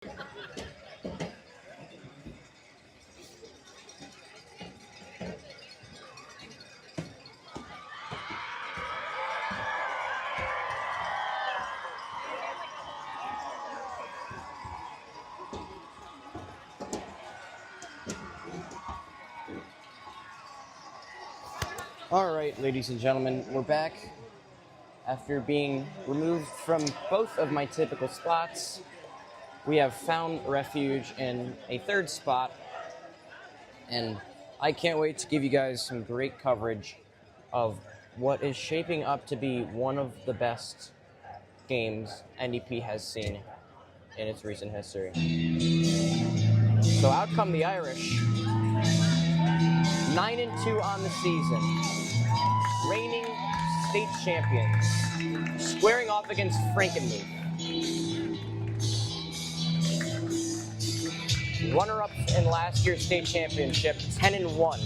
All right, ladies and gentlemen, we're back after being removed from both of my typical spots. We have found refuge in a third spot, and I can't wait to give you guys some great coverage of what is shaping up to be one of the best games NDP has seen in its recent history. So out come the Irish, 9-2 on the season. Reigning state champions, squaring off against Frankenmuth. Runner-ups in last year's state championship, 10-1.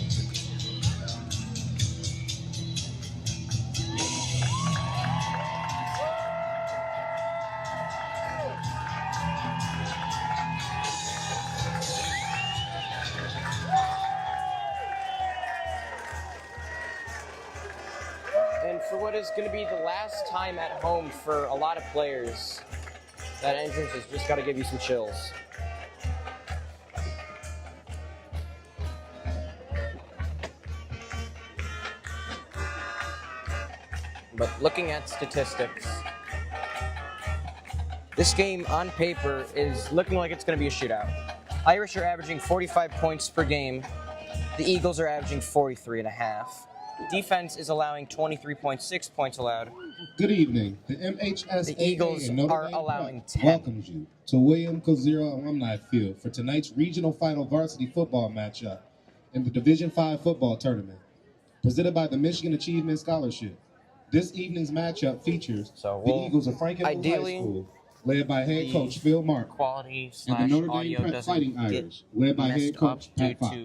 And for what is going to be the last time at home for a lot of players, that entrance has just got to give you some chills. But looking at statistics, this game on paper is looking like it's going to be a shootout. Irish are averaging 45 points per game. The Eagles are averaging 43.5. Defense is allowing 23.6 points allowed. Good evening. The MHSAA The Eagles and Notre are Dame allowing Prep 10. welcomes you to William Kozira Alumni Field for tonight's regional final varsity football matchup in the Division V football tournament, presented by the Michigan Achievement Scholarship. This evening's matchup features the Eagles of Frankenmuth High School, led by head coach Phil Mark, quality and the Notre Dame Prep Fighting Irish, led by head coach Pat Fox.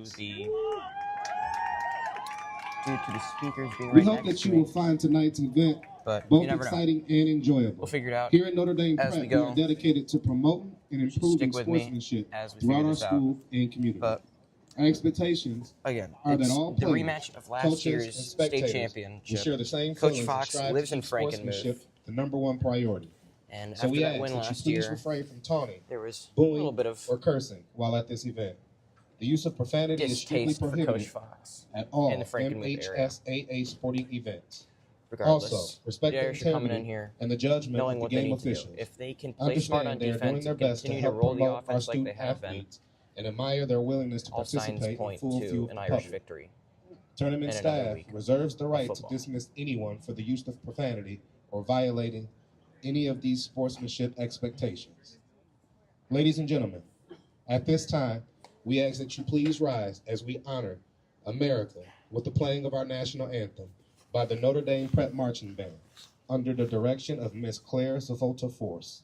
Due to the speakers being We right hope next that you to me, will find tonight's event but both you never exciting and enjoyable. We'll figure it out Here at Notre Dame as Prep, we go. are dedicated to promoting and improving Stick with me sportsmanship as we throughout figure our this out. school and community. But Our expectations again, are that it's all the players, rematch of last coaches, year's and state spectators will championship. share the same Coach feelings Fox and strive lives to in keep sportsmanship Frankenmuth, the #1 priority. and So after we that ask win that you last please year, refrain from taunting, there was a booing, little bit of or cursing while at this event. The use of profanity is strictly distaste for Coach prohibited Fox at all in the Frankenmuth area. MHSAA sporting events. Regardless, Also, respect the the Irish are coming in integrity here and the judgment knowing of the what they game need to do. officials. If they can play smart on Understand they are doing defense their and best to continue to help roll the promote our offense like they student have been, athletes and admire their willingness to all signs participate in point full to field an of Irish public. victory. Tournament in another staff week reserves the right to football. dismiss anyone for the use of profanity or violating any of these sportsmanship expectations. Ladies and gentlemen, at this time, we ask that you please rise as we honor America with the playing of our national anthem by the Notre Dame Prep Marching Band under the direction of Miss Claire Zavolta Force.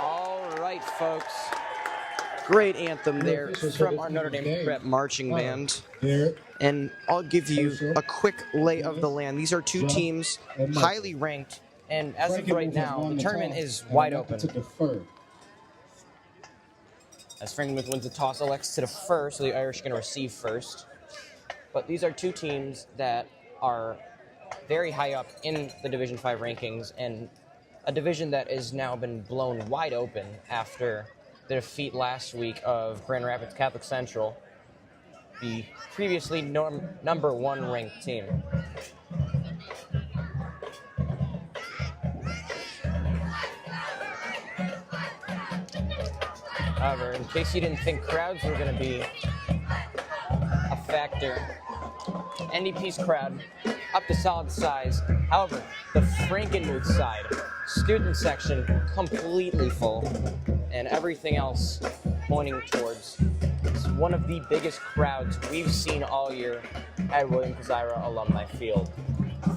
All right, folks. Great anthem there from our Notre Dame Prep Marching Band. And I'll give you a quick lay of the land. These are two teams highly ranked, and as of right now, the tournament is wide open. As Frankenmuth wins the toss, elects to defer, so the Irish are going to receive first. But these are two teams that are very high up in the Division 5 rankings, and a division that has now been blown wide open after the defeat last week of Grand Rapids Catholic Central, the previously number 1 ranked team. However, in case you didn't think crowds were going to be a factor, NDP's crowd up to solid size. However, the Frankenmuth side, student section, completely full, and everything else pointing towards one of the biggest crowds we've seen all year at William Kazira Alumni Field.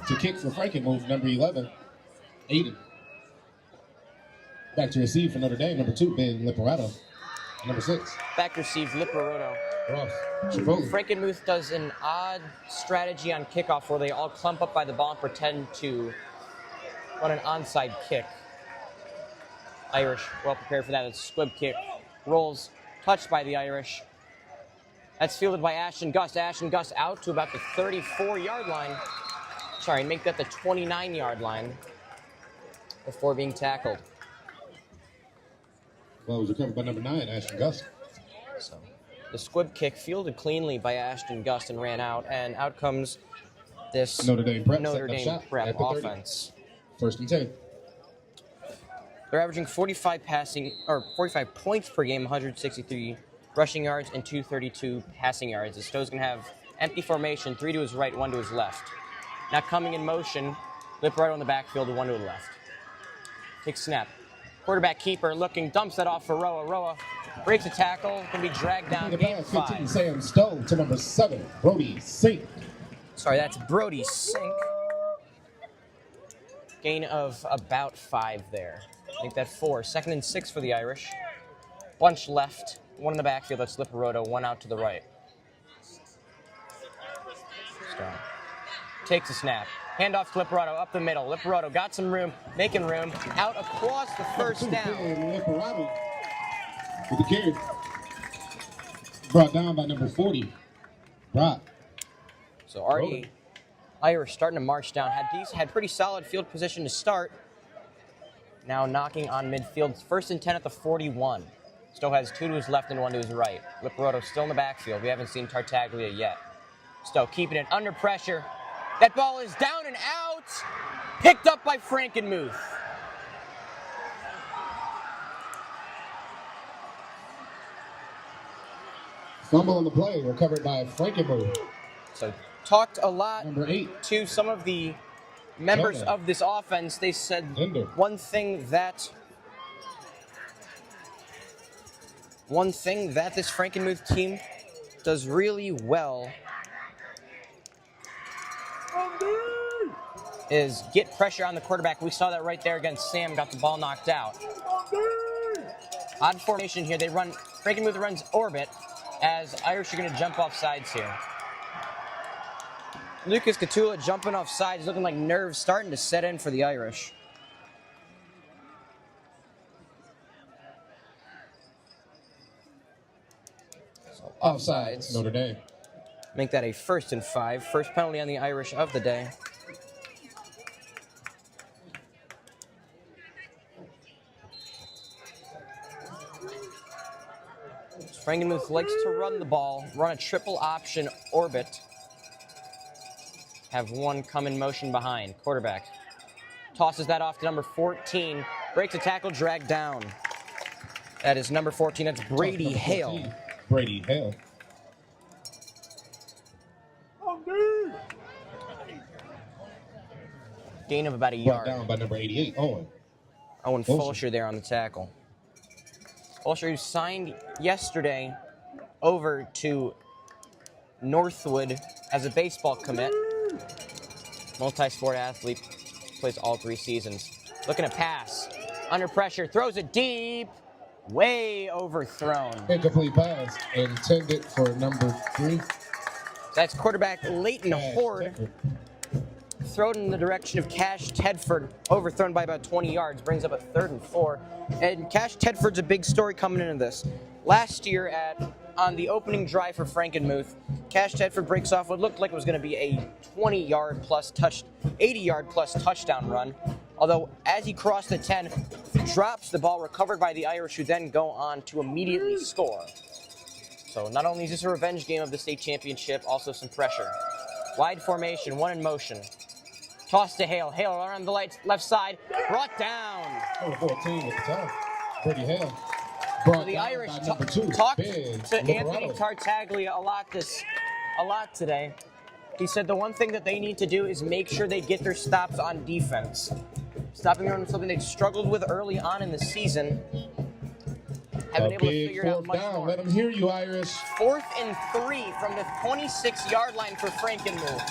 To kick for Frankenmuth, number 11, Aiden. Back to receive for Notre Dame, number 2, Ben Liperato. Number 6. Back to receive, Liperato. Ross Chivoli. Frankenmuth does an odd strategy on kickoff where they all clump up by the ball and pretend to run an onside kick. Irish well prepared for that. It's a squib kick. Rolls, touched by the Irish. That's fielded by Ashton Gus. Ashton Gus out to about the 34-yard line. Sorry, make that the 29-yard line before being tackled. Well, it was recovered by number 9, Ashton Gus. So the squib kick fielded cleanly by Ashton Gus and ran out, and out comes this Notre Dame prep, prep offense. 1st and 10. They're averaging 45 points per game, 163 rushing yards and 232 passing yards. The Stowe's going to have empty formation, 3 to his right, 1 to his left. Now coming in motion, Liperato in the backfield, 1 to the left. Takes snap. Quarterback keeper looking, dumps that off for Roa. Roa breaks a tackle, can be dragged down. Game 5. 15, Sam Stowe to number 7, Brody Sink. Sorry, that's Brody Sink. Gain of about 5 there. Make that 4. 2nd and 6 for the Irish. Bunch left. 1 in the backfield, that's Liperato. 1 out to the right. Strong. Takes a snap. Handoff to Liperato up the middle. Liperato got some room, making room. Out across the first down. Liperato with the carry. Brought down by number 40, Brock. So already Irish starting to march down. Had pretty solid field position to start. Now knocking on midfield. 1st and 10 at the 41. Stowe has 2 to his left and 1 to his right. Liperato still in the backfield. We haven't seen Tartaglia yet. Stowe keeping it under pressure. That ball is down and out. Picked up by Frankenmuth. Fumble on the play, recovered by Frankenmuth. So talked a lot Number 8. to some of the members of this offense. They said one thing that this Frankenmuth team does really well is get pressure on the quarterback. We saw that right there against Sam, got the ball knocked out. Odd formation here. Frankenmuth runs orbit as Irish are going to jump off sides here. Lucas Catula jumping off sides, looking like nerves starting to set in for the Irish. So offsides. Notre Dame. Make that a 1st and 5. First penalty on the Irish of the day. Frankenmuth likes to run the ball, run a triple option orbit. Have 1 come in motion behind. Quarterback tosses that off to number 14. Breaks a tackle, dragged down. That is number 14. That's Brady Hale. Brady Hale. Gain of about a yard. Brought down by number 88, Owen. Owen Fulsher there on the tackle. Fulsher, who signed yesterday over to Northwood as a baseball commit. Multi-sport athlete, plays all 3 seasons. Looking to pass. Under pressure, throws it deep. Way overthrown. Incomplete pass intended for number 3. That's quarterback Leighton Horde. Thrown in the direction of Cash Tedford, overthrown by about 20 yards, brings up a 3rd and 4. And Cash Tedford's a big story coming into this. last year on the opening drive for Frankenmuth, Cash Tedford breaks off what looked like it was going to be a 80-yard plus touchdown run. Although, as he crossed the 10, drops the ball, recovered by the Irish, who then go on to immediately score. So not only is this a revenge game of the state championship, also some pressure. Wide formation, one in motion. Toss to Hale. Hale around the left side, brought down. Number 14 at the time. Brady Hale. So the Irish talked to Anthony Tartaglia a lot today. He said the one thing that they need to do is make sure they get their stops on defense. Stopping the run was something they struggled with early on in the season. Haven't been able to figure it out much more. Let them hear you, Irish. 4th and 3 from the 26-yard line for Frankenmuth.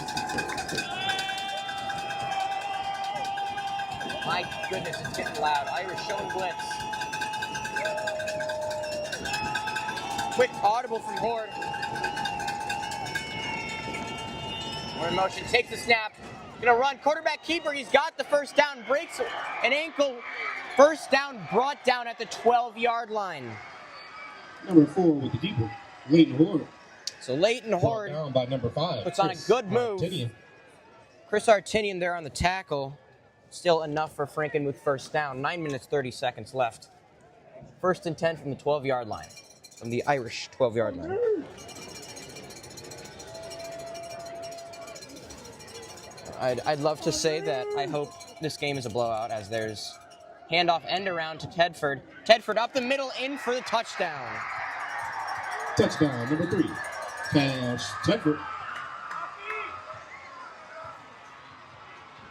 My goodness, it's getting loud. Irish showing blitz. Quick audible from Horde. We're in motion, takes the snap. Gonna run, quarterback keeper, he's got the first down, breaks an ankle. First down brought down at the 12-yard line. Number 4 with the keeper, Leighton Horde. So Leighton Horde down by number 5. puts on a good move. Chris Artinian there on the tackle. Still enough for Frankenmuth first down. 9 minutes, 30 seconds left. 1st and 10 from the 12-yard line. From the Irish 12-yard line. I'd love to say that I hope this game is a blowout, as there's handoff end around to Tedford. Tedford up the middle, in for the touchdown. Touchdown, number 3. Cash Tedford.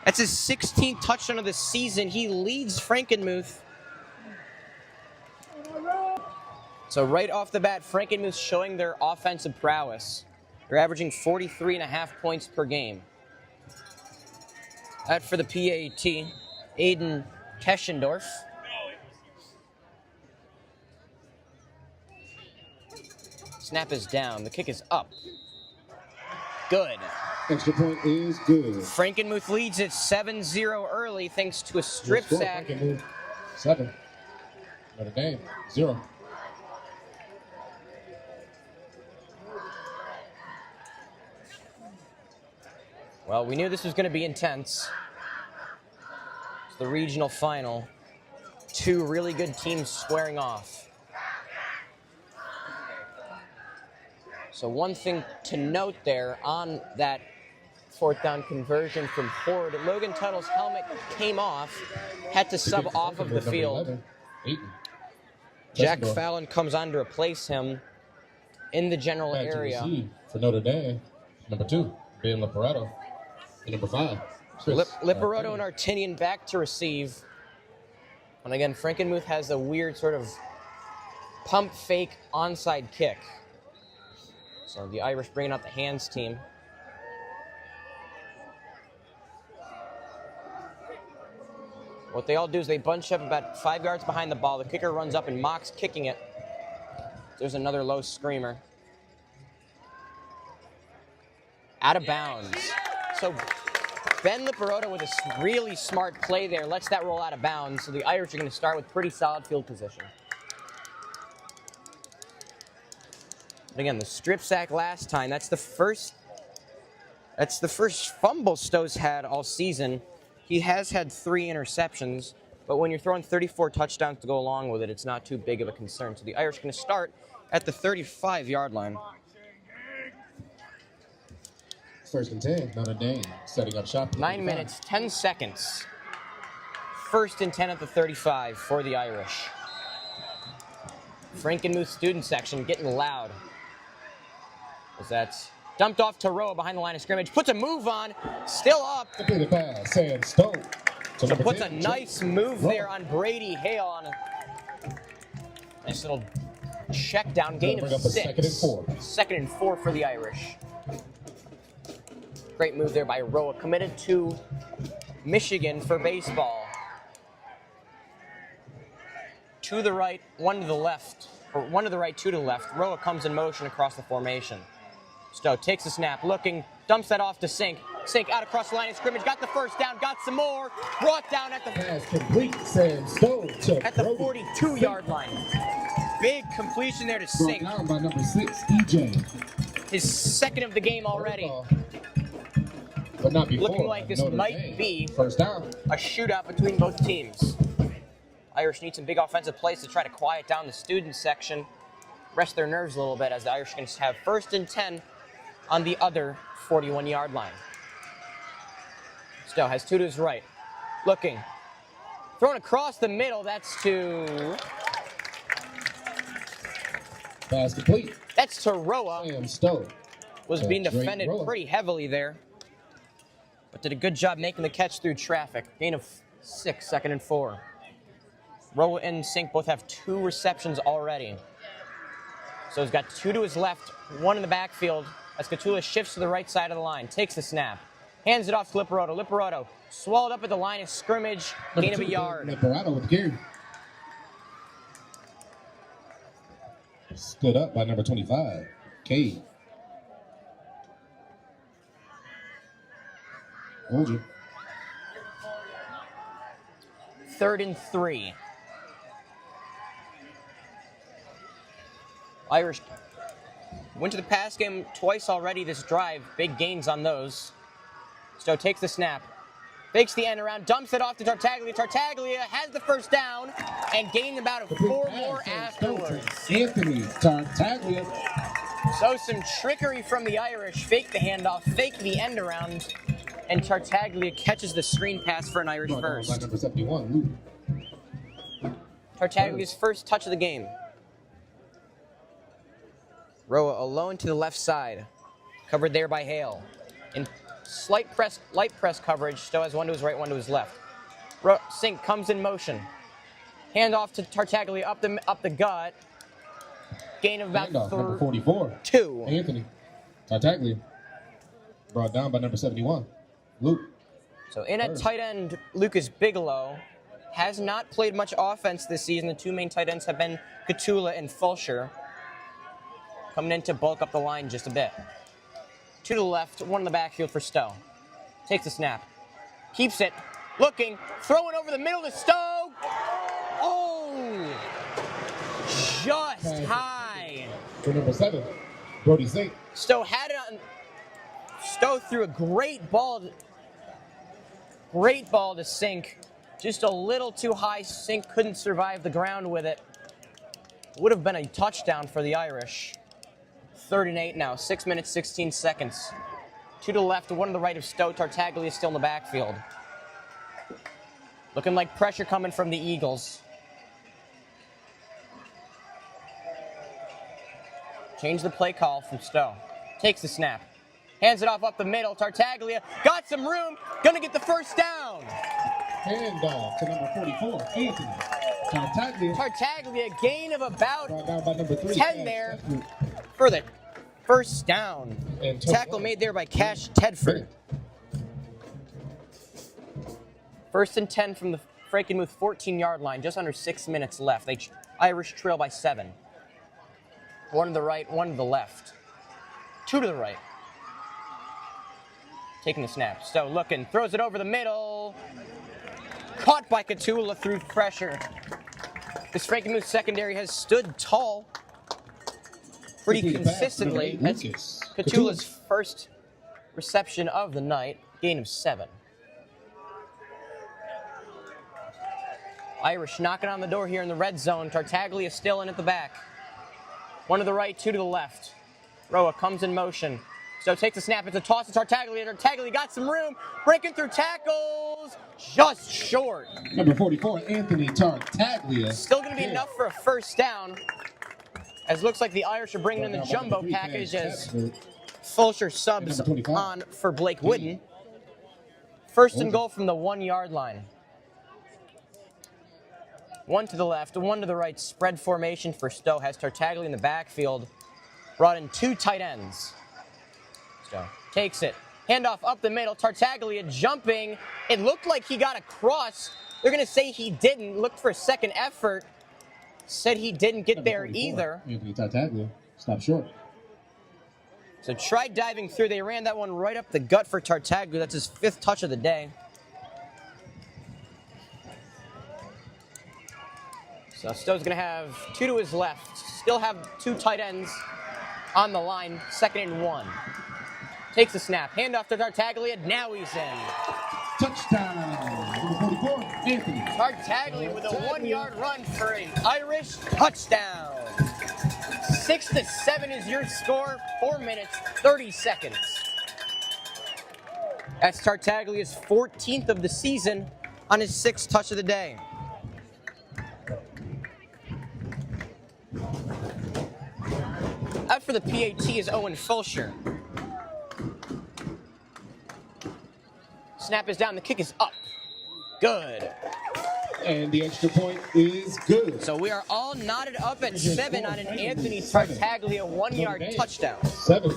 That's his 16th touchdown of the season. He leads Frankenmuth. So right off the bat, Frankenmuth showing their offensive prowess. They're averaging 43.5 points per game. That for the PAT, Aiden Keschendorf. Snap is down. The kick is up. Good. Extra point is good. Frankenmuth leads it 7-0 early thanks to a strip sack. 7. Notre Dame, 0. Well, we knew this was going to be intense. It's the regional final. 2 really good teams squaring off. So one thing to note there on that 4th down conversion from Horde, Logan Tuttle's helmet came off, had to sub off of the field. Jack Fallon comes on to replace him in the general area. For Notre Dame, number 2, Ben Liparetto. Number 5. Liparetto and Artinian back to receive. And again, Frankenmuth has a weird sort of pump fake onside kick. So the Irish bringing out the hands team. What they all do is they bunch up about 5 yards behind the ball. The kicker runs up and mocks kicking it. There's another low screamer. Out of bounds. So Ben Liparetto with a really smart play there lets that roll out of bounds. So the Irish are going to start with pretty solid field position. But again, the strip sack last time, that's the first fumble Stowe's had all season. He has had 3 interceptions, but when you're throwing 34 touchdowns to go along with it, it's not too big of a concern. So the Irish are going to start at the 35-yard line. 1st and 10, Notre Dame setting up shop. 9 minutes, 10 seconds. 1st and 10 at the 35 for the Irish. Frankenmuth student section getting loud. As that's dumped off to Roa behind the line of scrimmage. Puts a move on, still up. The pass, Sam Stone. So puts a nice move there on Brady Hale on a nice little check down, gain of 6. 2nd and 4. 2nd and 4 for the Irish. Great move there by Roa, committed to Michigan for baseball. To the right, 1 to the left, or 1 to the right, 2 to the left. Roa comes in motion across the formation. Stowe takes the snap, looking, dumps that off to Sink. Sink out across the line of scrimmage, got the first down, got some more, brought down at the pass complete. Sam Stowe at the 42-yard line. big completion there to Brought Sink. down by number 6, EJ. His second of the game already. But not before. Looking like this Notre might Dame. be First down. a shootout between both teams. Irish need some big offensive plays to try to quiet down the student section, rest their nerves a little bit, as the Irish can have 1st and 10 on the other 41-yard line. Stowe has 2 to his right. Looking. Thrown across the middle. That's to... Pass complete. That's to Roa. Sam Stowe. Was being defended Roa. pretty heavily there, but did a good job making the catch through traffic. Gain of 6, 2nd and 4. Roa and Sink both have 2 receptions already. So he's got 2 to his left, 1 in the backfield, as Catula shifts to the right side of the line, takes the snap, hands it off to Liparato. Liparato swallowed up at the line of scrimmage, gain of a yard. Liparato with the carry. Stood up by number 25, Cade. Hold you. 3rd and 3. Irish went to the pass game twice already this drive. Big gains on those. Stowe takes the snap, fakes the end around, dumps it off to Tartaglia. Tartaglia has the 1st down and gained about 4 more afterwards. Anthony Tartaglia. So some trickery from the Irish. Fake the handoff, fake the end around, and Tartaglia catches the screen pass for an Irish By first. number 71, Luke. Tartaglia's first touch of the game. Roa alone to the left side, covered there by Hale. In light press coverage, Stowe has 1 to his right, 1 to his left. Sink comes in motion. Hand off to Tartaglia up the gut. Gain of about number 44. 2. Anthony Tartaglia. Brought down by number 71, Luke. So in at tight end, Lucas Bigelow has not played much offense this season. The 2 main tight ends have been Catula and Fulcher, coming in to bulk up the line just a bit. 2 to the left, 1 in the backfield for Stowe. Takes the snap, keeps it, looking, throwing over the middle to Stowe. Oh! Just high. For number 7, Brody Sink. Stowe had it on. Stowe threw a great ball to Sink. Just a little too high. Sink couldn't survive the ground with it. Would have been a touchdown for the Irish. 3rd and 8 now, 6 minutes, 16 seconds. 2 to the left, 1 to the right of Stowe. Tartaglia is still in the backfield. Looking like pressure coming from the Eagles. Change the play call from Stowe. Takes the snap. Hands it off up the middle. Tartaglia got some room. Gonna get the 1st down. Handoff to number 44, Anthony Tartaglia. Tartaglia, gain of about Brought down by number 3, 10 there for the 1st down. And Tackle made there by Cash Tedford. 1st and 10 from the Frankenmuth 14-yard line. Just under 6 minutes left. Irish trail by 7. 1 to the right, 1 to the left. 2 to the right. Taking the snap. Stowe looking, throws it over the middle. Caught by Catula through pressure. This Frankenmuth secondary has stood tall pretty consistently. That's Catula's first reception of the night. Gain of 7. Irish knocking on the door here in the red zone. Tartaglia still in at the back. 1 to the right, 2 to the left. Roa comes in motion. So takes a snap. It's a toss to Tartaglia. Tartaglia got some room. Breaking through tackles. Just short. Number 44, Anthony Tartaglia. Still going to be enough for a 1st down. As looks like the Irish are bringing in the jumbo package as Fulcher subs on for Blake Wooden. 1st and goal from the 1-yard line. 1 to the left, 1 to the right. Spread formation for Stowe. Has Tartaglia in the backfield. Brought in 2 tight ends. Stowe takes it. Handoff up the middle. Tartaglia jumping. It looked like he got across. They're going to say he didn't. Looked for a second effort. Said he didn't get there either. Anthony Tartaglia. Stop short. So tried diving through. They ran that one right up the gut for Tartaglia. That's his 5th touch of the day. So Stowe's going to have 2 to his left. Still have 2 tight ends on the line. 2nd and 1. Takes the snap. Handoff to Tartaglia. Now he's in. Touchdown. Number 44, Anthony. Tartaglia with a 1-yard run for an Irish touchdown. 6-7 is your score. 4 minutes, 30 seconds. That's Tartaglia's 14th of the season on his 6th touch of the day. Out for the PAT is Owen Fulcher. Snap is down, the kick is up. Good. And the extra point is good. So we are all knotted up at 7 on an Anthony Tartaglia 1-yard touchdown. 7.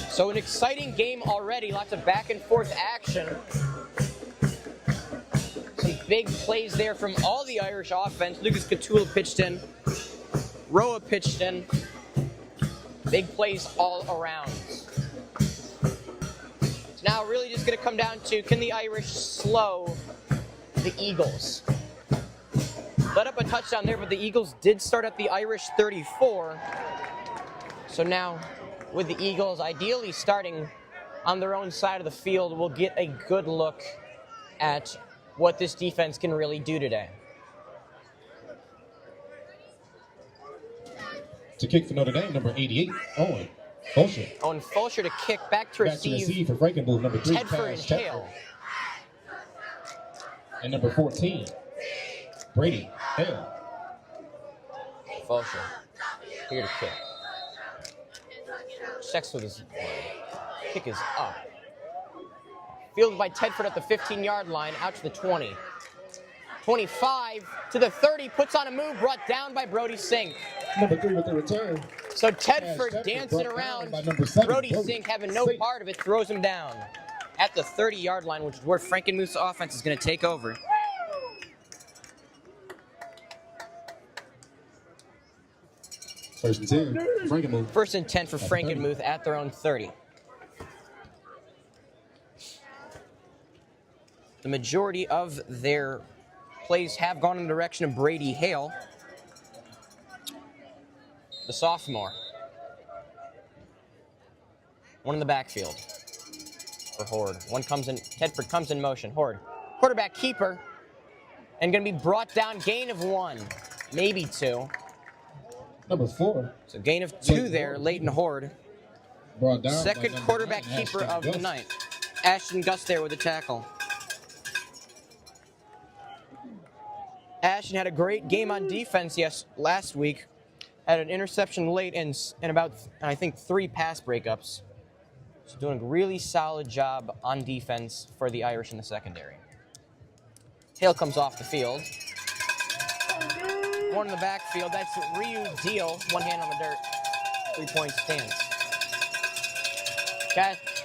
So an exciting game already, lots of back and forth action. Some big plays there from all the Irish offense. Lucas Catula pitched in. Roa pitched in. Big plays all around. It's now really just going to come down to, can the Irish slow the Eagles? Let up a touchdown there, but the Eagles did start at the Irish 34. So now, with the Eagles ideally starting on their own side of the field, we'll get a good look at what this defense can really do today. To kick for Notre Dame, number 88, Owen Fulcher. Owen Fulcher to kick, back to receive for Frankenmuth, number 3, Tedford and Hale. And number 14, Brady Hale. Fulcher here to kick. Checks with his kick is up. Fielded by Tedford at the 15-yard line, out to the 20. 25 to the 30, puts on a move, brought down by Brody Sink. Number 3 with the return. So Tedford dancing around. Brody Sink having no part of it, throws him down at the 30-yard line, which is where Frankenmuth's offense is going to take over. First and 10, Frankenmuth. First and 10 for Frankenmuth at their own 30. The majority of their plays have gone in the direction of Brady Hale, the sophomore. One in the backfield for Horde. One comes in, Tedford comes in motion. Horde, quarterback keeper, and going to be brought down, gain of 1, maybe 2. Number 4. So gain of 2 there, Leighton Horde. Brought down Second quarterback keeper of the night. Ashton Gus there with the tackle. Ashton had a great game on defense last week. Had an interception late and about, I think, 3 pass breakups. So doing a really solid job on defense for the Irish in the secondary. Hale comes off the field. One in the backfield. That's Ryu Deal. One hand on the dirt. 3-point stance.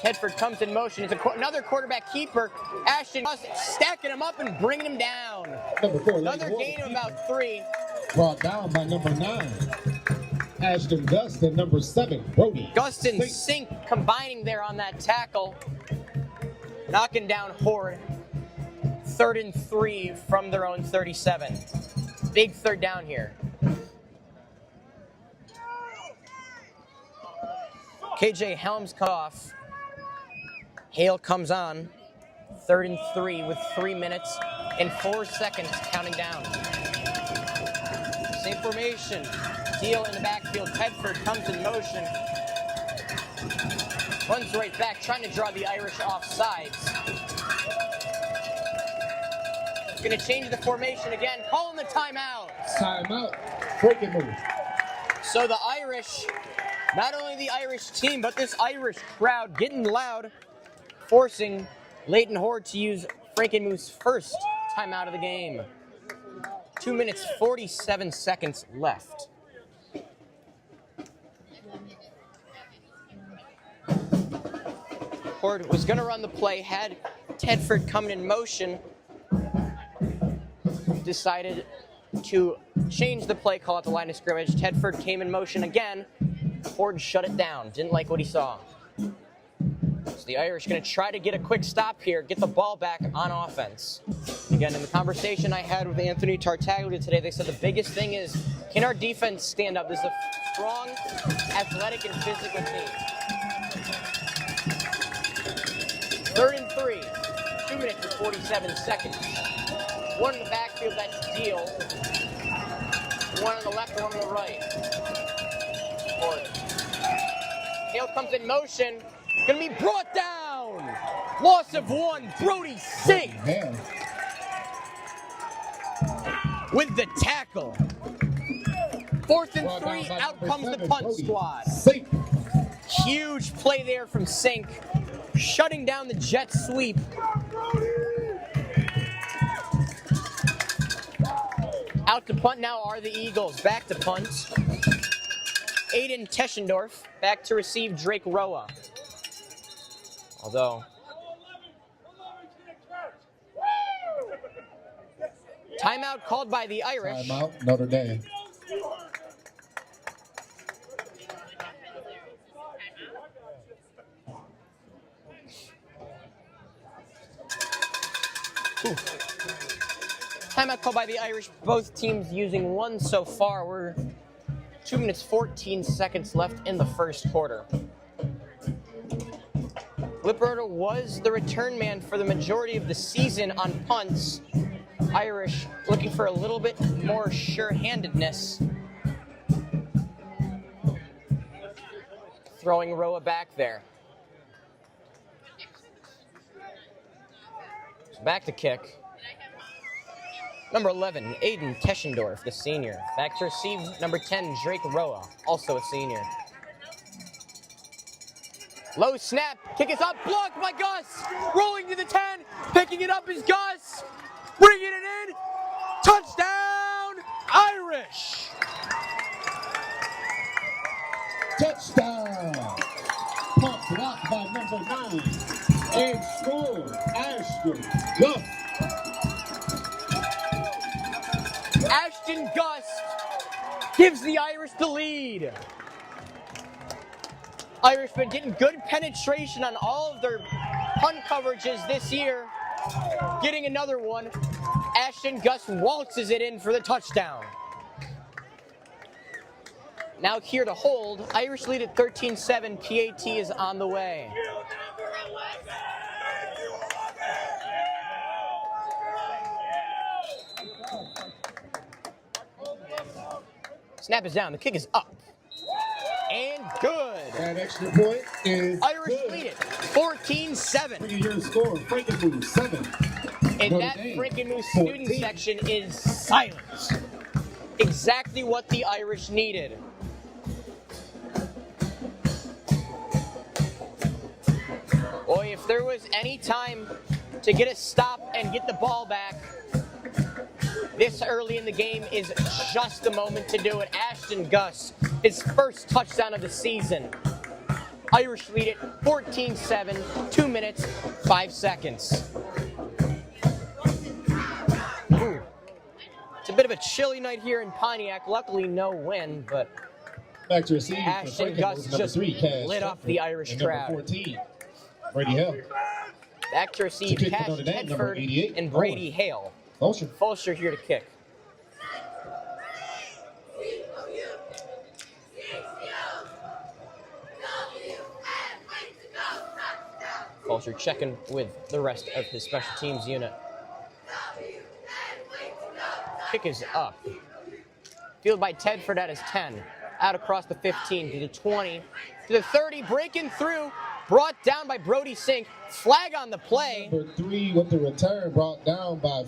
Tedford comes in motion. It's another quarterback keeper. Ashton stacking him up and bringing him down. Number 4. Another gain of about 3. Brought down by number 9. Ashton Gus and number 7, Brody. Gus and Sink combining there on that tackle. Knocking down Horde. 3rd and 3 from their own 37. Big third down here. KJ Helms cut off. Hale comes on. 3rd and 3 with 3 minutes and 4 seconds counting down. Same formation. Deal in the backfield. Tedford comes in motion. Runs right back, trying to draw the Irish off sides. Going to change the formation again. Calling the timeout. Timeout. Frankenmuth. So the Irish, not only the Irish team, but this Irish crowd getting loud, forcing Leighton Horde to use Frankenmuth's first timeout of the game. 2 minutes, 47 seconds left. Horde was going to run the play, had Tedford coming in motion, decided to change the play call at the line of scrimmage. Tedford came in motion again. Horde shut it down. Didn't like what he saw. So the Irish going to try to get a quick stop here, get the ball back on offense. Again, in the conversation I had with Anthony Tartaglia today, they said the biggest thing is, can our defense stand up? This is a strong, athletic, and physical team. 3rd and 3, 2 minutes and 47 seconds. One in the backfield, that's Deal. One on the left, one on the right. Hale comes in motion, gonna be brought down. Loss of 1, Brody Sink with the tackle. 4th and 3, out comes the punt squad. Huge play there from Sink, shutting down the jet sweep. Out to punt now are the Eagles. Back to punt. Aiden Teschendorf back to receive Drake Roa. Although, timeout called by the Irish. Timeout, Notre Dame. Timeout called by the Irish. Both teams using one so far. We're 2 minutes, 14 seconds left in the first quarter. Lipperto was the return man for the majority of the season on punts. Irish looking for a little bit more sure-handedness. Throwing Roa back there. So back to kick. Number 11, Aiden Teschendorf, the senior. Back to receive number 10, Drake Roa, also a senior. Low snap, kick is up, blocked by Gus. Rolling to the 10, picking it up is Gus. Bringing it in, touchdown, Irish. Touchdown. Pump blocked by number 9. And score, Ashton Gus. Ashton Gus gives the Irish the lead. Irish been getting good penetration on all of their punt coverages this year. Getting another one. Ashton Gus waltzes it in for the touchdown. Now here to hold. Irish lead at 13-7. PAT is on the way. Snap is down. The kick is up. And good. That extra point is Irish good. lead it. 14-7. Your score, Frankenmuth 7. And Notre that Dame, Frankenmuth student 14. section is silent. Exactly what the Irish needed. Boy, if there was any time to get a stop and get the ball back, this early in the game is just the moment to do it. Ashton Gus, his first touchdown of the season. Irish lead it 14-7, 2 minutes, 5 seconds. Ooh. It's a bit of a chilly night here in Pontiac. Luckily, no wind, but Back to receive. Ashton Gus just lit up the Irish crowd. 14, Brady Hale. Back to receive To kick for Cash Notre Dame, number Tedford 88, and Brady Hale. Fulcher. Fulcher here to kick. Fulcher checking with the rest of his special teams unit. Kick is up. Fielded by Tedford at his 10. Out across the 15 to the 20 to the 30. Breaking through. Brought down by Brody Sink. Flag on the play. Number 3 with the return, brought down by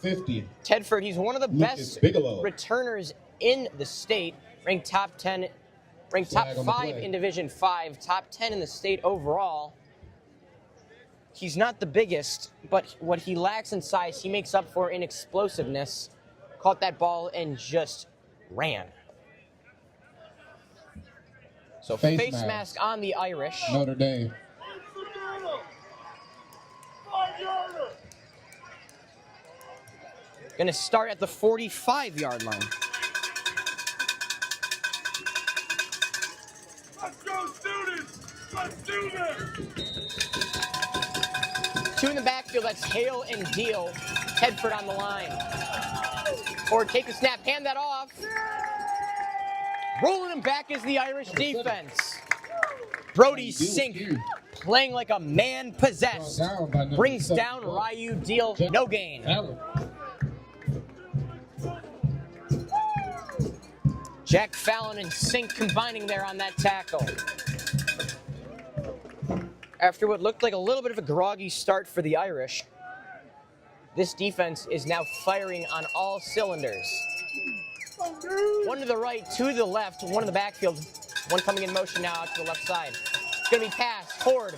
50. Tedford, he's one of the Lucas best Bigelow. returners in the state. Ranked top 10, ranked top Flag on the 5 play. in Division 5, top 10 in the state overall. He's not the biggest, but what he lacks in size, he makes up for in explosiveness. Caught that ball and just ran. So face mask on the Irish. Notre Dame. Going to start at the 45-yard line. Let's go, students! Two in the backfield, that's Hale and Deal. Tedford on the line. Or take the snap, hand that off. Rolling him back is the Irish defense. Brody Sink playing like a man possessed. Brings down Ryu Deal, no gain. Jack Fallon and Sink combining there on that tackle. After what looked like a little bit of a groggy start for the Irish, this defense is now firing on all cylinders. One to the right, two to the left, one in the backfield, one coming in motion now out to the left side. It's going to be passed, Ford,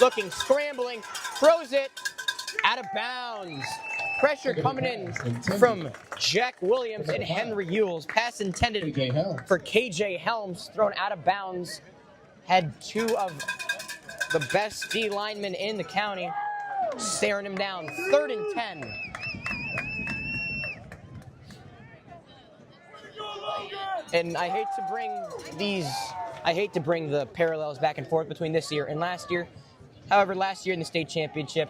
looking, scrambling, throws it, out of bounds. Pressure coming in from Jack Williams and Henry Ewells. Pass intended for KJ Helms, thrown out of bounds. Had two of the best D linemen in the county staring him down. 3rd and 10. And I hate to bring the parallels back and forth between this year and last year. However, last year in the state championship,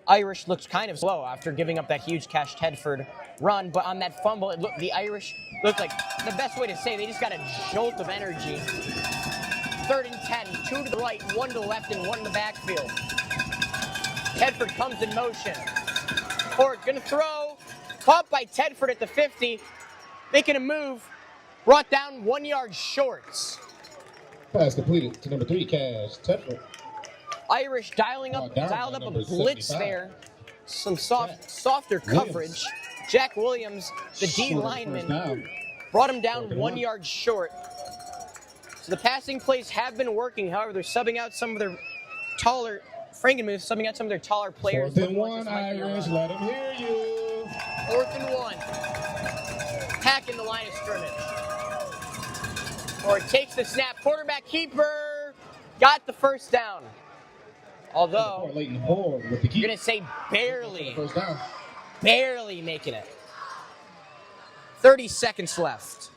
Irish looked kind of slow after giving up that huge Cash Tedford run, but on that fumble, the Irish looked like the best way to say they just got a jolt of energy. 3rd and 10, two to the right, one to the left, and one in the backfield. Tedford comes in motion. Ford gonna throw, caught by Tedford at the 50, making a move, brought down 1 yard short. Pass completed to number 3, Cash Tedford. Irish dialed up a blitz 75. There. Some softer coverage. Jack Williams, the D lineman, brought him down 1 yard short. So the passing plays have been working. However, they're subbing out some of their taller, Frankenmuth subbing out some of their taller players. 4th and 1, Irish, let them hear you. 4th and 1. Hacking the line of scrimmage. Or takes the snap, quarterback keeper, got the first down. Although, you're going to say barely making it. 30 seconds left.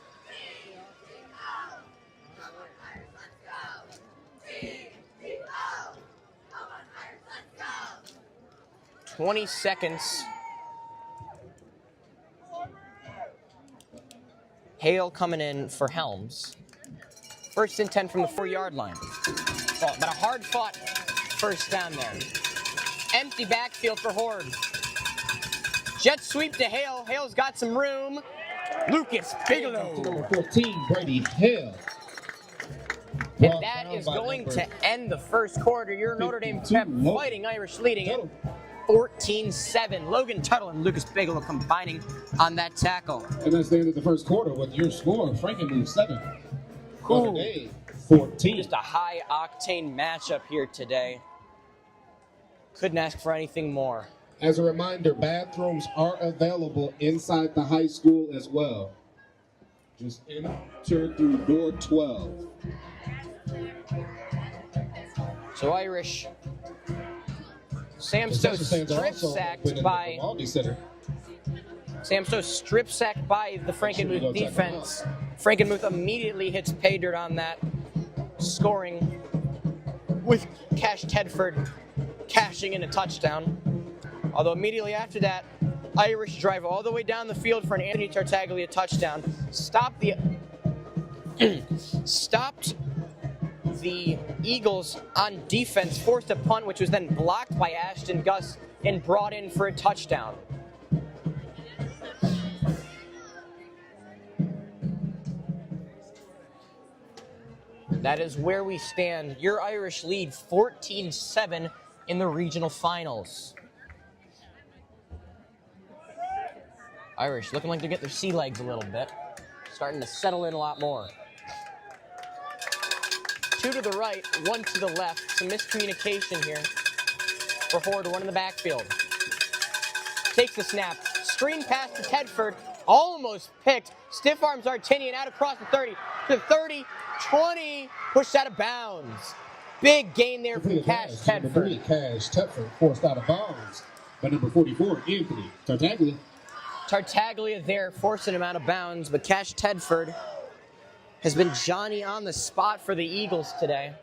$20 seconds. Hale coming in for Helms. 1st and 10 from the 4-yard line. But a hard-fought first down there. Empty backfield for Horde. Jet sweep to Hale. Hale's got some room. Lucas Bigelow. Number 14, Brady Hale. And that is going to end the first quarter. Your Notre Dame Pep Fighting Irish leading it 14-7. Logan Tuttle and Lucas Bigelow combining on that tackle. And that's the end of the first quarter with your score. Frankenmuth 7. Notre Dame 14. Just a high-octane matchup here today. Couldn't ask for anything more. As a reminder, bathrooms are available inside the high school as well. Just enter through door 12. So Irish, Sam Stowe strip sacked by the Frankenmuth defense. Frankenmuth immediately hits pay dirt on that, scoring with Cash Tedford cashing in a touchdown. Although immediately after that, Irish drive all the way down the field for an Anthony Tartaglia touchdown. Stopped the Eagles on defense, forced a punt, which was then blocked by Ashton Gus and brought in for a touchdown. That is where we stand. Your Irish lead 14-7 in the regional finals. Irish looking like they're getting their sea legs a little bit. Starting to settle in a lot more. Two to the right, one to the left. Some miscommunication here for Horde, one in the backfield. Takes the snap. Screen pass to Tedford. Almost picked. Stiff arms Artinian out across the 30. To the 30, 20. Pushed out of bounds. Big gain there from Cash Tedford. Cash Tedford forced out of bounds by number 44, Anthony Tartaglia. Tartaglia there forcing him out of bounds, but Cash Tedford has been Johnny on the spot for the Eagles today.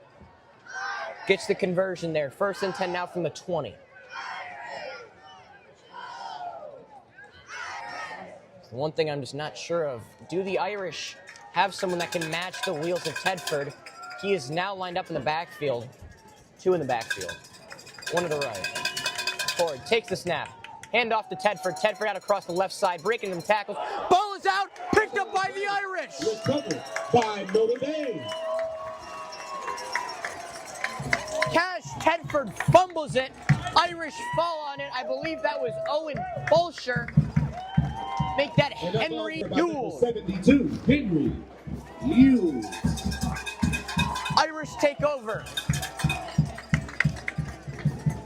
Gets the conversion there. 1st and 10 now from the 20. The one thing I'm just not sure of, do the Irish have someone that can match the wheels of Tedford? He is now lined up in the backfield. 2 in the backfield. 1 to the right. Ford takes the snap. Hand off to Tedford. Tedford out across the left side, breaking some tackles. Ball is out, picked up by the Irish. Recovered by Notre Dame. Cash Tedford fumbles it. Irish fall on it. I believe that was Owen Bolsher. Make that Henry Yule. 72, Henry Yule. Irish take over.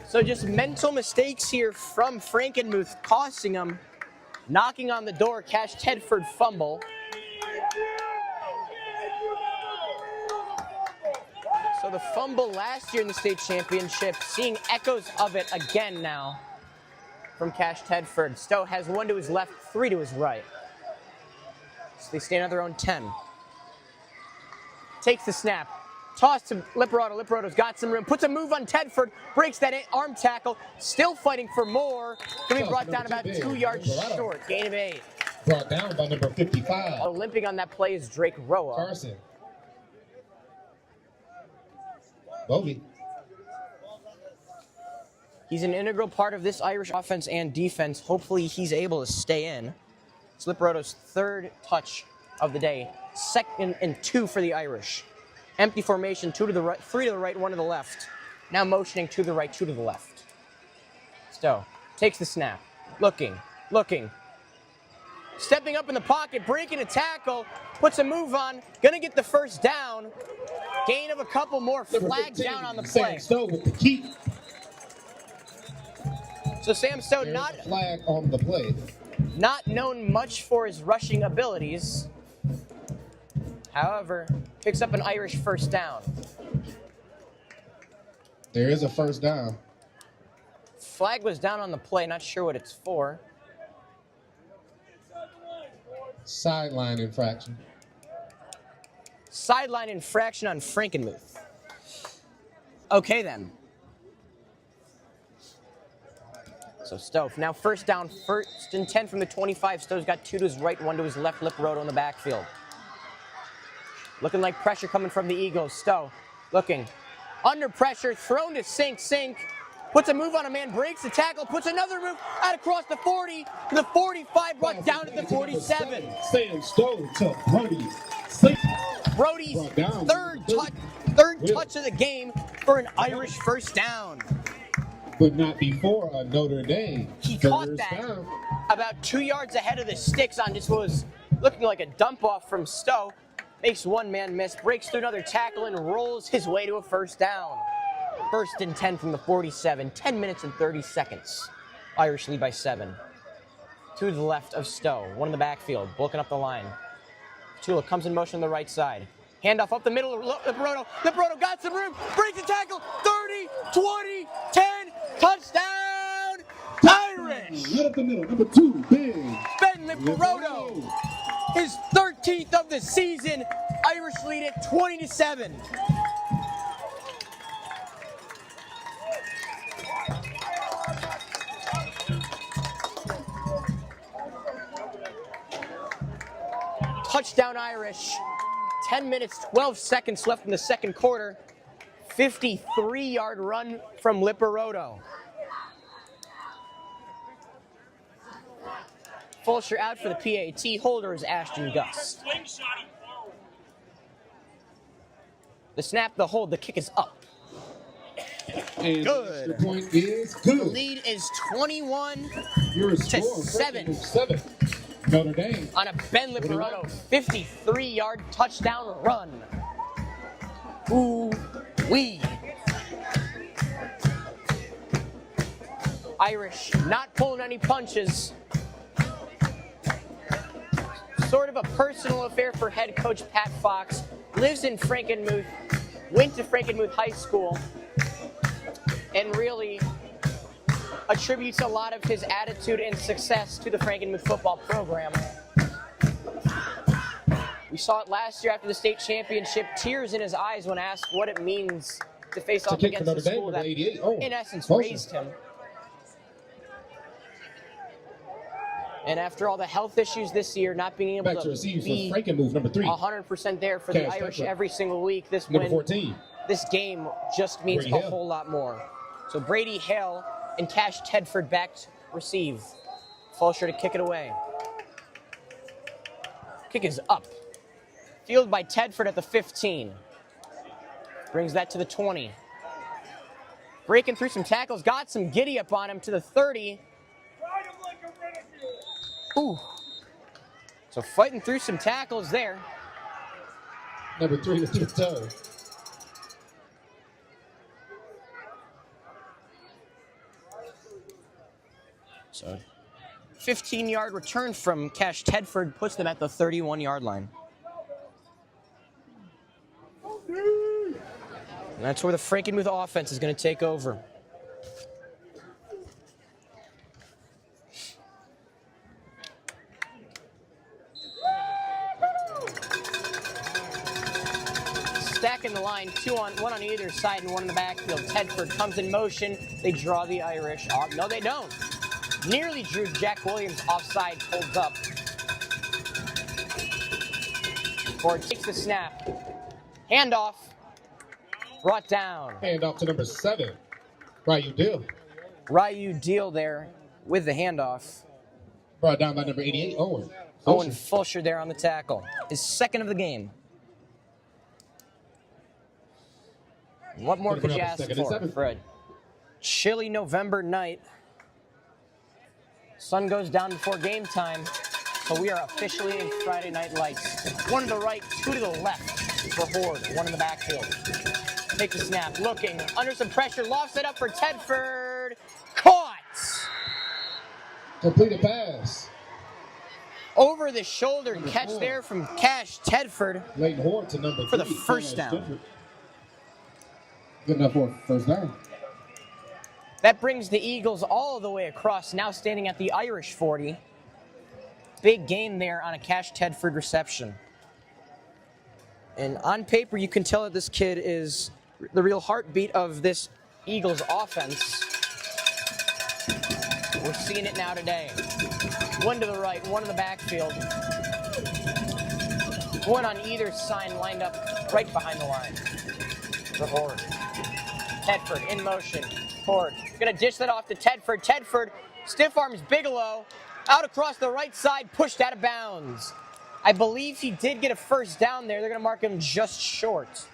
So just mental mistakes here from Frankenmuth costing him. Knocking on the door, Cash Tedford fumble. So the fumble last year in the state championship, seeing echoes of it again now from Cash Tedford. Stowe has 1 to his left, 3 to his right. So they stand on their own 10. Takes the snap. Toss to Lipperotto. Lipperotto's got some room. Puts a move on Tedford. Breaks that arm tackle. Still fighting for more. Going to be brought down about 2 yards short. Gain of 8. Brought down by number 55. Limping on that play is Drake Roa. Carson. Bovey. He's an integral part of this Irish offense and defense. Hopefully he's able to stay in. It's Lipperotto's 3rd touch of the day. 2nd and 2 for the Irish. Empty formation, 2 to the right, 3 to the right, 1 to the left. Now motioning 2 to the right, 2 to the left. Stowe takes the snap. Looking. Stepping up in the pocket, breaking a tackle. Puts a move on. Gonna get the 1st down. Gain of a couple more. Flag down on the play. Sam Stowe with the keep. So Sam Stowe There's a flag on the play. not known much for his rushing abilities. However, picks up an Irish 1st down. There is a 1st down. Flag was down on the play, not sure what it's for. Sideline infraction. Sideline infraction on Frankenmuth. Okay then. So Stowe, now 1st down, 1st and 10 from the 25. Stowe's got 2 to his right, 1 to his left. Lipperotto in the backfield. Looking like pressure coming from the Eagles. Stowe looking. Under pressure, thrown to Sink. Puts a move on a man, breaks the tackle, puts another move out across the 40, to the 45, brought down at the 47. Sam Stowe to Brody. Brody's 3rd touch of the game for an Irish 1st down. But not before a Notre Dame. He caught that about 2 yards ahead of the sticks on just what was looking like a dump off from Stowe. Makes one man miss, breaks through another tackle, and rolls his way to a 1st down. 1st and 10 from the 47, 10 minutes and 30 seconds. Irish lead by 7. 2 to the left of Stowe, 1 in the backfield, bulking up the line. Tula comes in motion on the right side. Handoff up the middle, Lipperotto. Lipperotto got some room, breaks the tackle, 30, 20, 10, touchdown, Irish! Right up the middle, number 2, big. Ben Lipperotto, his 13th of the season. Irish lead at 20-7. Touchdown Irish. 10 minutes, 12 seconds left in the 2nd quarter. 53-yard run from Lipperotto. Fulcher out for the PAT. Holder is Ashton Gust. The snap, the hold, the kick is up. And Good. the point is good. The lead is 21 Your to score, 7. 7. Notre Dame. On a Ben Lipperotto 53-yard touchdown run. Ooh-wee. Irish not pulling any punches. Sort of a personal affair for head coach Pat Fox. Lives in Frankenmuth, went to Frankenmuth High School, and really attributes a lot of his attitude and success to the Frankenmuth football program. We saw it last year after the state championship, tears in his eyes when asked what it means to face To off kick for against Notre the Dame, school number that, 88. Oh, in essence, closer. raised him. And after all the health issues this year, not being able Back to receive be for Frankenmuth, number 3. 100% there for the Cash Irish Tedford. every single week, this Number win, 14. this game just means Brady a Hale. whole lot more. So Brady Hale and Cash Tedford back to receive. Fulcher to kick it away. Kick is up. Fielded by Tedford at the 15. Brings that to the 20. Breaking through some tackles, got some giddy up on him to the 30. Ooh. So fighting through some tackles there. Number 3 to the toe. So 15-yard return from Cash Tedford puts them at the 31-yard line. And that's where the Frankenmuth offense is going to take over. Stacking the line, one on either side and one in the backfield. Tedford comes in motion. They draw the Irish. Oh, no, they don't. Nearly drew Jack Williams offside, holds up. Ford takes the snap. Handoff. Brought down. Handoff to number 7. Ryu Deal. Ryu Deal there with the handoff. Brought down by number 88, Owen. Owen Fulcher there on the tackle. His second of the game. What more could you ask for a chilly November night? Sun goes down before game time, so we are officially in Friday Night Lights. One to the right, two to the left for Horde, one in the backfield. Take the snap, looking, under some pressure, lofts it up for Tedford. Caught! Completed pass. Over the shoulder catch there from Cash Tedford. Leighton Horde to number 3. For the first down. Good enough for a first down. That brings the Eagles all the way across, now standing at the Irish 40. Big gain there on a Cash Tedford reception. And on paper, you can tell that this kid is the real heartbeat of this Eagles offense. We're seeing it now today. One to the right, one in the backfield. One on either side lined up right behind the line. For Horde. Tedford in motion. Horde gonna dish that off to Tedford. Tedford stiff arms Bigelow out across the right side, pushed out of bounds. I believe he did get a first down there. They're gonna mark him just short.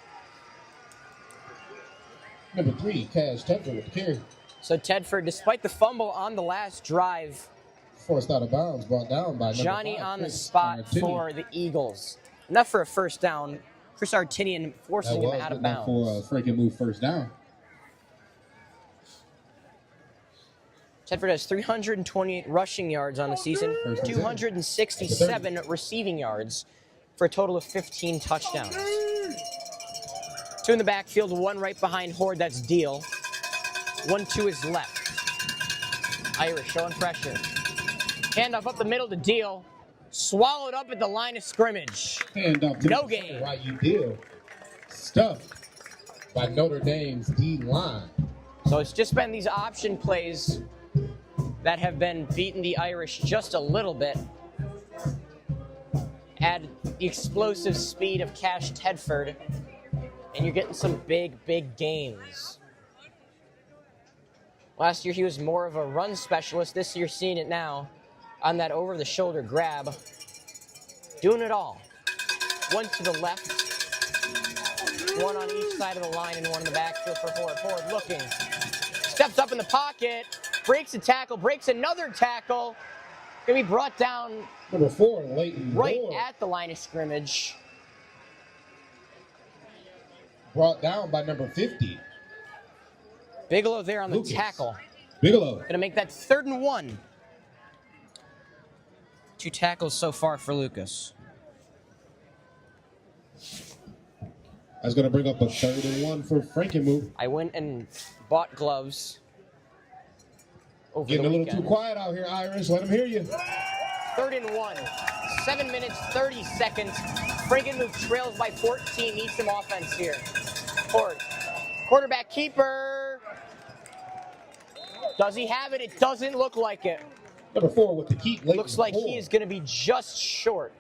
Number 3, Cash Tedford with the carry. So Tedford, despite the fumble on the last drive, Forced out of bounds, brought down by Johnny number 5, on the Chris spot Artinian. for the Eagles. Enough for a first down. Chris Artinian forcing him out of bounds. For a Frankenmuth first down. Tedford has 328 rushing yards on the season, 267 receiving yards for a total of 15 touchdowns. Two in the backfield, one right behind Horde, that's Deal. One to his left. Irish showing pressure. Handoff up the middle to Deal. Swallowed up at the line of scrimmage. Handoff to No the gain. Ryu Deal. Stuffed by Notre Dame's D-line. So it's just been these option plays that have been beating the Irish just a little bit. Add the explosive speed of Cash Tedford, and you're getting some big, big gains. Last year he was more of a run specialist. This year seeing it now on that over-the-shoulder grab. Doing it all. One to the left, one on each side of the line, and one in the backfield for Horde. Horde looking. Steps up in the pocket, breaks a tackle, breaks another tackle. Gonna be brought down Number 4, Leighton right Horde. at the line of scrimmage. Brought down by number 50. Bigelow there on the Lucas. tackle. Bigelow. Gonna make that 3rd and 1. 2 tackles so far for Lucas. That's going to bring up a 3rd and 1 for Frankenmuth. I went and bought gloves over Getting the a little weekend. too quiet out here, Irish. Let them hear you. 3rd and 1. 7 minutes, 30 seconds. Frankenmuth trails by 14. Needs some offense here. Horde Quarterback keeper. Does he have it? It doesn't look like it. Number 4 with the keep. Looks like he is going to be just short.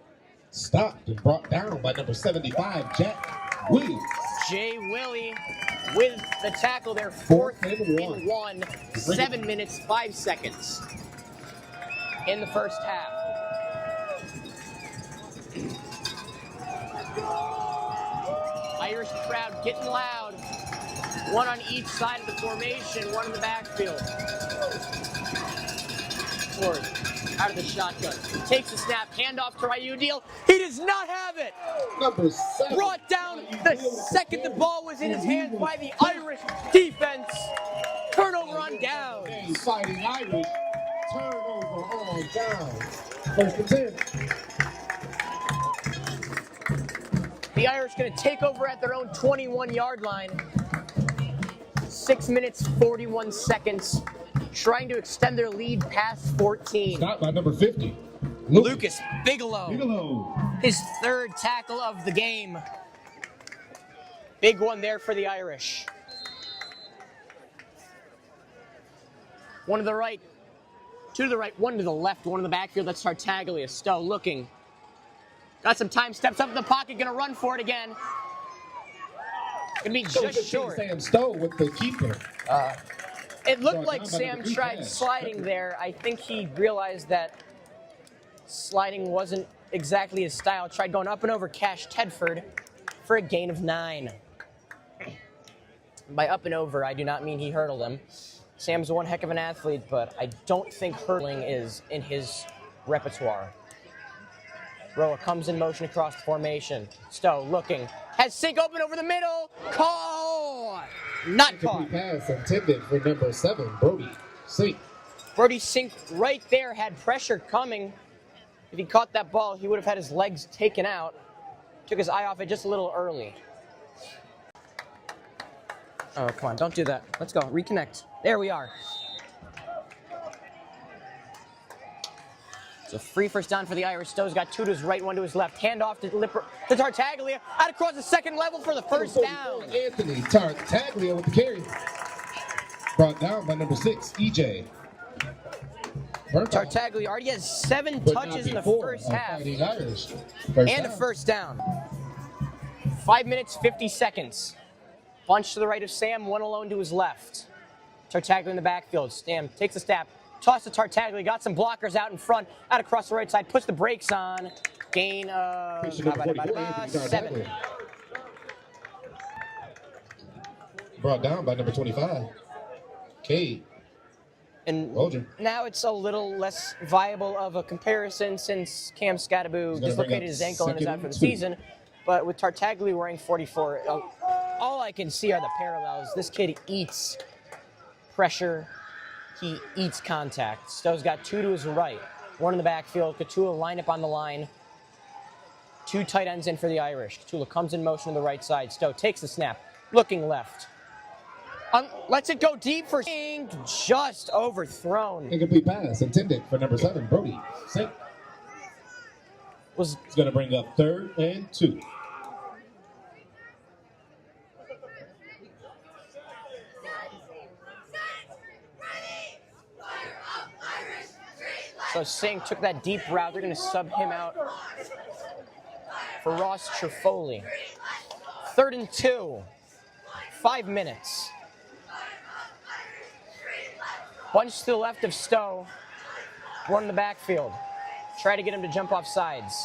Stopped and brought down by number 75, Jack Williams. Jay Willie with the tackle there. 4th and 1. 7 minutes, 5 seconds in the first half. Irish crowd getting loud. One on each side of the formation, one in the backfield. Ford out of the shotgun. Takes the snap, handoff to Ryu Deal. He does not have it. Number 7. Brought down the second the ball was in his hands by the Irish defense. Turnover on down. Fighting Irish. Turnover on down. 1st and 10. The Irish going to take over at their own 21-yard line. 6 minutes, 41 seconds. Trying to extend their lead past 14. Stopped by number 50. Lucas Bigelow. His 3rd tackle of the game. Big one there for the Irish. One to the right, 2 to the right, 1 to the left, 1 in the backfield. That's Tartaglia. Stowe looking. Got some time, steps up in the pocket, gonna run for it again. Gonna be just short. Sam Stowe with the keeper. It looked like Sam tried sliding there. I think he realized that sliding wasn't exactly his style. Tried going up and over Cash Tedford for a gain of 9. By up and over, I do not mean he hurdled him. Sam's one heck of an athlete, but I don't think hurdling is in his repertoire. Roa comes in motion across the formation. Stowe looking. Has Sink open over the middle. Caught. Not caught. Pass intended for number 7, Brody Sink. Brody Sink right there had pressure coming. If he caught that ball, he would have had his legs taken out. Took his eye off it just a little early. Oh, come on. Don't do that. Let's go. Reconnect. There we are. It's a free first down for the Irish. Stowe's got 2 to his right, 1 to his left. Handoff to Tartaglia. Out across the second level for the first down. Anthony Tartaglia with the carry. Brought down by number 6, EJ. Tartaglia already has 7 touches in the first half. And a first down. 5 minutes, 50 seconds. Bunch to the right of Sam, 1 alone to his left. Tartaglia in the backfield. Sam takes a step. Toss to Tartaglia, got some blockers out in front, out across the right side, puts the brakes on. Gain of 7. Brought down by number 25, Cade. And now it's a little less viable of a comparison since Cam Scattaboo dislocated his ankle and is out for the season. But with Tartaglia wearing 44, all I can see are the parallels. This kid eats pressure. He eats contact. Stowe's got 2 to his right, 1 in the backfield. Katula line up on the line. 2 tight ends in for the Irish. Katula comes in motion to the right side. Stowe takes the snap, looking left. Lets it go deep for Sink, just overthrown. Incomplete pass intended for number 7, Brody Sink. It's going to bring up 3rd and 2. So Sink took that deep route. They're going to sub him out for Ross Trifoli. 3rd and 2. 5 minutes. Bunch to the left of Stowe. 1 in the backfield. Try to get him to jump off sides.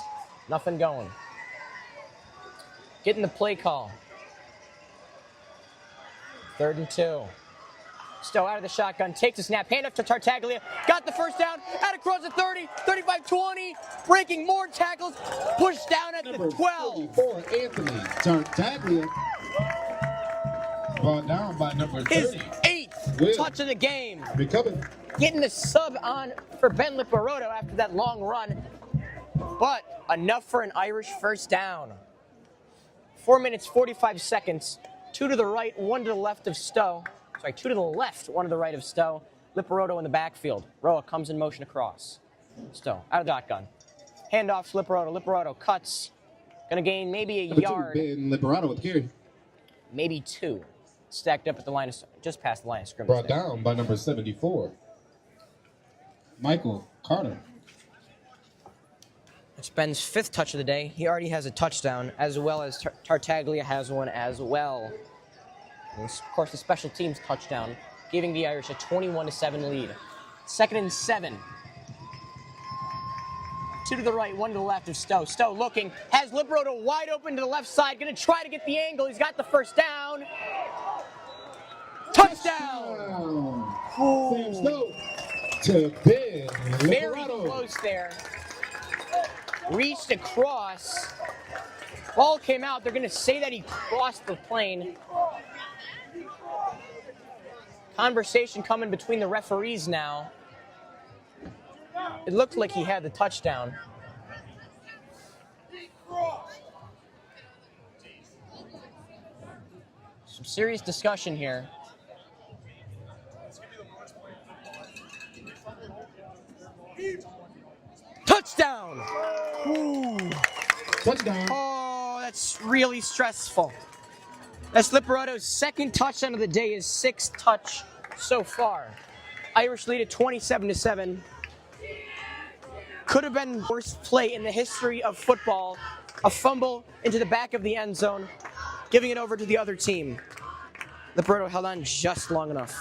Nothing going. Getting the play call. 3rd and 2. Stowe out of the shotgun, takes a snap, hand up to Tartaglia, got the first down, out across the 30, 35-20, breaking more tackles, pushed down at the 12. 34, Anthony Tartaglia, brought down by number 30. His 8th touch of the game. Getting the sub on for Ben Liparoto after that long run, but enough for an Irish first down. 4 minutes, 45 seconds, 2 to the right, 1 to the left of Stowe. 2 to the left, 1 to the right of Stowe. Liparoto in the backfield. Roa comes in motion across. Stowe out of shotgun. Handoff to Liparoto. Liparoto cuts. Going to gain maybe a yard. Ben Liparoto with carry. Maybe 2. stacked up at the line, just past the line of scrimmage. Brought there. down by number 74, Michael Carter. It's Ben's 5th touch of the day. He already has a touchdown, as well as Tartaglia has one as well. And of course, the special teams touchdown, giving the Irish a 21-7 lead. 2nd and 7. 2 to the right, 1 to the left of Stowe. Stowe looking, has Libroto wide open to the left side, going to try to get the angle. He's got the first down. Touchdown! Sam Stowe to Ben Very Liberato. close there. Reached across. Ball came out. They're going to say that he crossed the plane. Conversation coming between the referees now. It looked like he had the touchdown. Some serious discussion here. Touchdown! Ooh. Touchdown. Oh, that's really stressful. That's Liberato's 2nd touchdown of the day, his 6th touch so far. Irish lead at 27-7. Could have been worst play in the history of football. A fumble into the back of the end zone, giving it over to the other team. Liberato held on just long enough.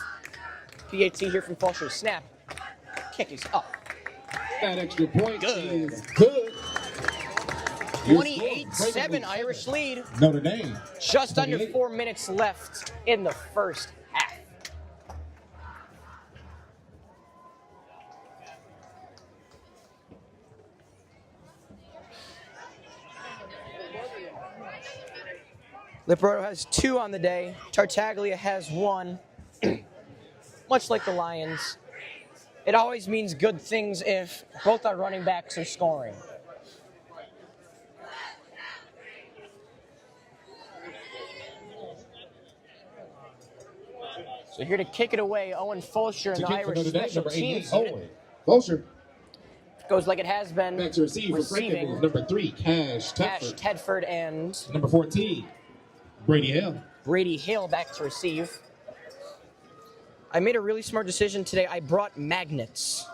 PAT here from Fulcher. Snap. Kick is up. That extra point Good. is good. 28-7 Irish lead. Notre Dame. Just under 28. 4 minutes left in the first half. Liberato has 2 on the day. Tartaglia has 1. Much like the Lions, it always means good things if both our running backs are scoring. So here to kick it away, Owen Fulcher and To the kick for Irish Notre Dame, special number 88, teams. Owen. Fulcher. Goes like it has been. Back to receive for Receiving. Frankenmuth, number 3, Cash Cash Tedford. Tedford and Number 14, Brady Hill. Brady Hill back to receive. I made a really smart decision today. I brought magnets,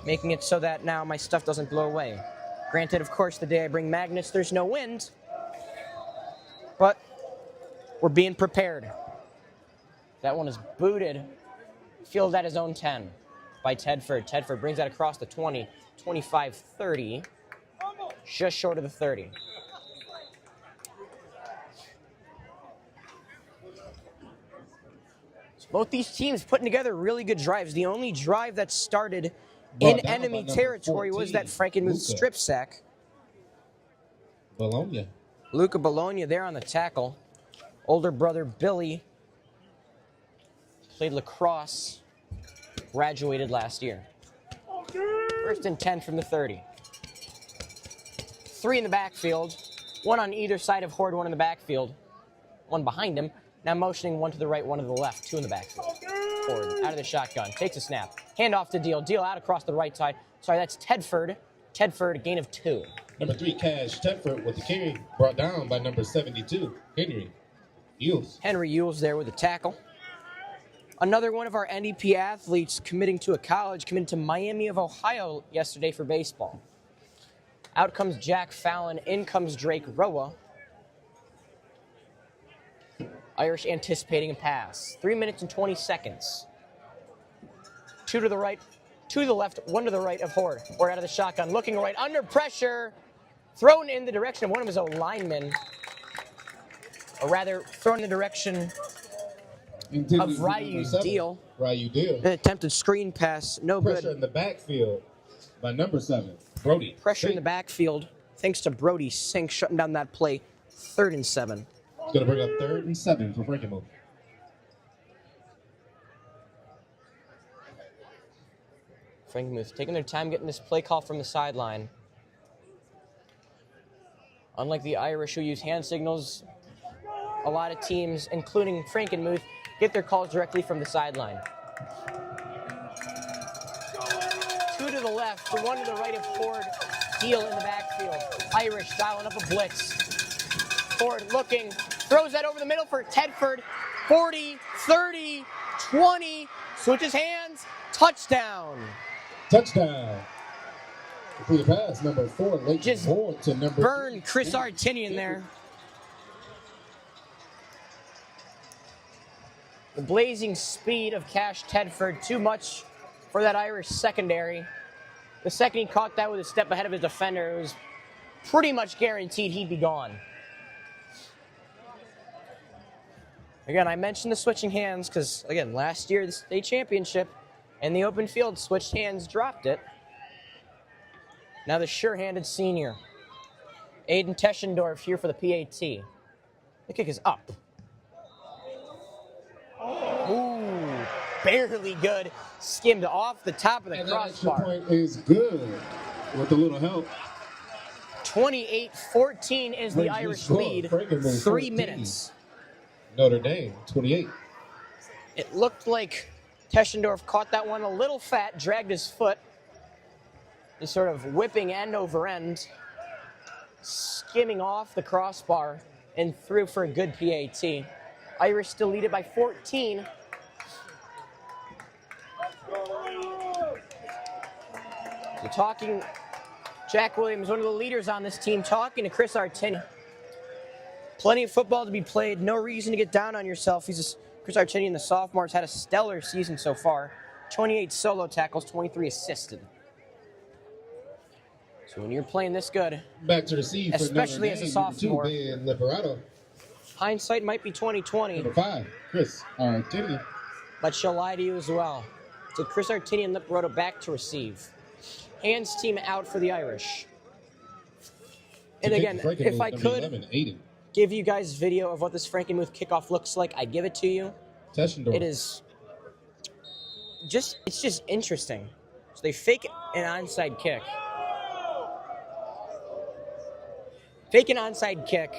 making it so that now my stuff doesn't blow away. Granted, of course, the day I bring magnets, there's no wind, but we're being prepared. That one is booted, fielded at his own 10 by Tedford. Tedford brings that across the 20, 25, 30, just short of the 30. Both these teams putting together really good drives. The only drive that started in enemy territory was that Frankenmuth strip sack. Bologna. Luca Bologna there on the tackle. Older brother Billy played lacrosse, graduated last year. 1st and 10 from the 30. 3 in the backfield. 1 on either side of Horde, 1 in the backfield. 1 behind him. Now motioning 1 to the right, 1 to the left, 2 in the backfield. Horde out of the shotgun, takes a snap. Hand off to Deal. Deal out across the right side. Sorry, that's Tedford. Tedford, gain of 2. Number 3, Cash Tedford with the carry, brought down by number 72, Henry Hughes. Henry Ewells there with a tackle. Another one of our NDP athletes committing to a college, committed to Miami of Ohio yesterday for baseball. Out comes Jack Fallon, in comes Drake Roa. Irish anticipating a pass. 3 minutes and 20 seconds. 2 to the right, 2 to the left, 1 to the right of Horde. Horde out of the shotgun, looking right, under pressure. Thrown in the direction of one of his own linemen. Or rather, thrown in the direction of Ryu Deal. Ryu Deal. An attempted screen pass, no Pressure good. in the backfield by number 7, Brody. Pressure in the backfield, thanks to Brody Sink shutting down that play. 3rd and 7. It's going to bring up 3rd and 7 for Frankenmuth. Frankenmuth taking their time getting this play call from the sideline. Unlike the Irish who use hand signals, a lot of teams, including Frankenmuth, get their calls directly from the sideline. 2 to the left, 1 to the right of Horde. Deal in the backfield. Irish dialing up a blitz. Horde looking, throws that over the middle for Tedford. 40, 30, 20, switches hands, touchdown. Touchdown. Complete pass, number 4, late Just Ward to number burn 3. Chris Artinian there. The blazing speed of Cash Tedford, too much for that Irish secondary. The second he caught that with a step ahead of his defender, it was pretty much guaranteed he'd be gone. Again, I mentioned the switching hands because, again, last year, the state championship and the open field switched hands, dropped it. Now the sure-handed senior, Aiden Teschendorf, here for the PAT. The kick is up. Ooh, barely good. Skimmed off the top of the crossbar. That extra point is good with a little help. 28-14 is the Irish lead. 3 minutes. Notre Dame, 28. It looked like Teschendorf caught that one a little fat, dragged his foot. Just sort of whipping end over end, skimming off the crossbar and through for a good PAT. Irish still lead it by 14. So talking, Jack Williams, one of the leaders on this team, talking to Chris Artinian. Plenty of football to be played. No reason to get down on yourself. Chris Artinian, the sophomore, has had a stellar season so far. 28 solo tackles, 23 assisted. So when you're playing this good, back to receive, especially as a sophomore, Ben Liberato. Hindsight might be 20/20. Number 5, Chris Artinian. But she'll lie to you as well. So Chris Artinian, Liberato back to receive. Hands team out for the Irish. And again, if I could give you guys video of what this Frankenmuth kickoff looks like, I'd give it to you. It is it's just interesting. So they fake an onside kick. Fake an onside kick.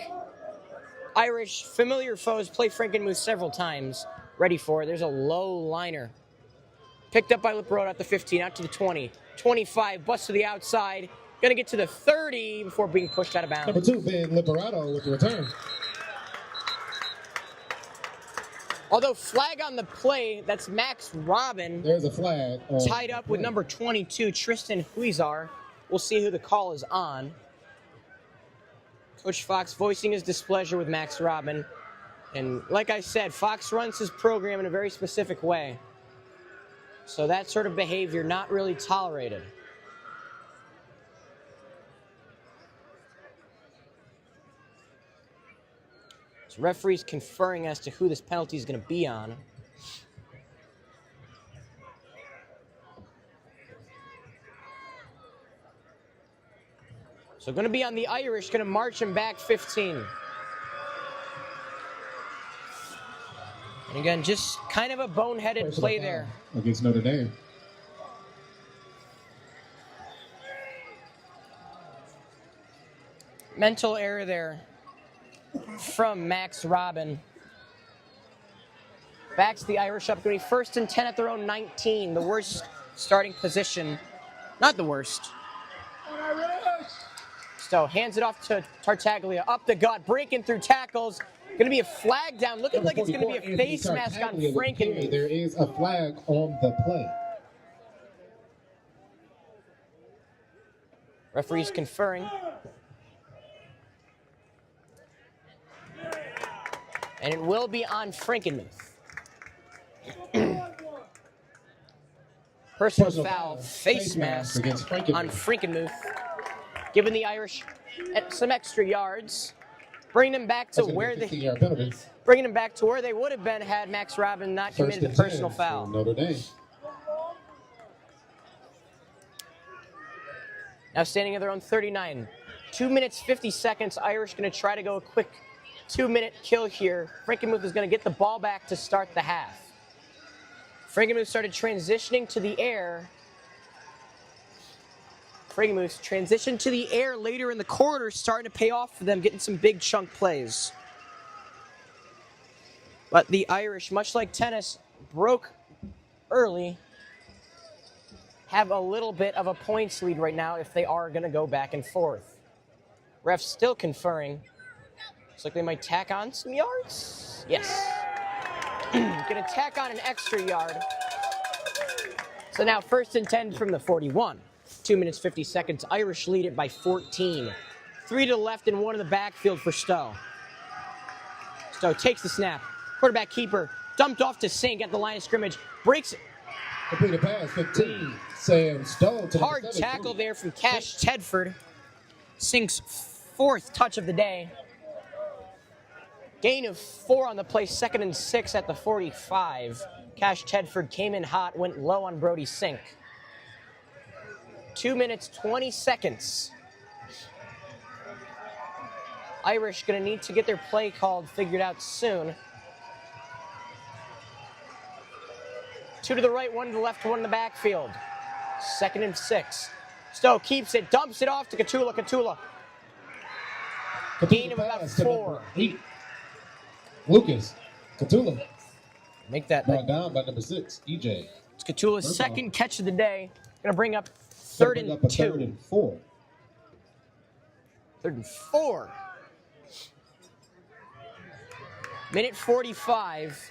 Irish, familiar foes, play Frankenmuth several times. Ready for it. There's a low liner. Picked up by Liberato at the 15, out to the 20. 25, bust to the outside. Going to get to the 30 before being pushed out of bounds. Number 2, Ben Liberato with the return. Although flag on the play, that's Max Robin. There's a flag. Tied up with number 22, Tristan Huizar. We'll see who the call is on. Coach Fox voicing his displeasure with Max Robin. And like I said, Fox runs his program in a very specific way. So that sort of behavior not really tolerated. So referees conferring as to who this penalty is going to be on. So going to be on the Irish, going to march him back 15. And again, just kind of a boneheaded play there. Against Notre Dame. Mental error there from Max Robin. Backs the Irish up, going to be 1st and 10 at their own 19. The worst starting position. Not the worst. So hands it off to Tartaglia. Up the gut, breaking through tackles. Going to be a flag down. Looking like it's going to be a face mask on Frankenmuth. There is a flag on the play. Referees conferring. And it will be on Frankenmuth. Personal foul, face mask on Frankenmuth. Giving the Irish some extra yards. Bringing them back to where they would have been had Max Robin not committed the personal foul. Notre Dame. Now standing at their own 39. 2 minutes, 50 seconds. Irish going to try to go a quick 2-minute kill here. Frankenmuth is going to get the ball back to start the half. Frankenmuth started transitioning to the air. Frankenmuth transitioned to the air later in the quarter, starting to pay off for them, getting some big chunk plays. But the Irish, much like tennis, broke early, have a little bit of a points lead right now if they are going to go back and forth. Refs still conferring. Looks like they might tack on some yards. Yes. Gonna tack on an extra yard. So now 1st and 10 from the 41. 2 minutes, 50 seconds. Irish lead it by 14. 3 to the left and 1 in the backfield for Stowe. Stowe takes the snap. Quarterback keeper dumped off to Sink at the line of scrimmage. Breaks it. Complete pass, 15. Sam Stowe to Hard tackle there from Cash Tedford. Sink's 4th touch of the day. Gain of 4 on the play, 2nd and 6 at the 45. Cash Tedford came in hot, went low on Brody Sink. 2 minutes, 20 seconds. Irish gonna need to get their play called, figured out soon. 2 to the right, 1 to the left, 1 in the backfield. 2nd and 6. Stowe keeps it, dumps it off to Catula. Gain of about 4. Lucas Catula. Make that brought down by number 6, EJ. It's Catula's 2nd catch of the day. Gonna bring up 3rd and 2. 3rd and 4. 3rd and 4. Minute 45.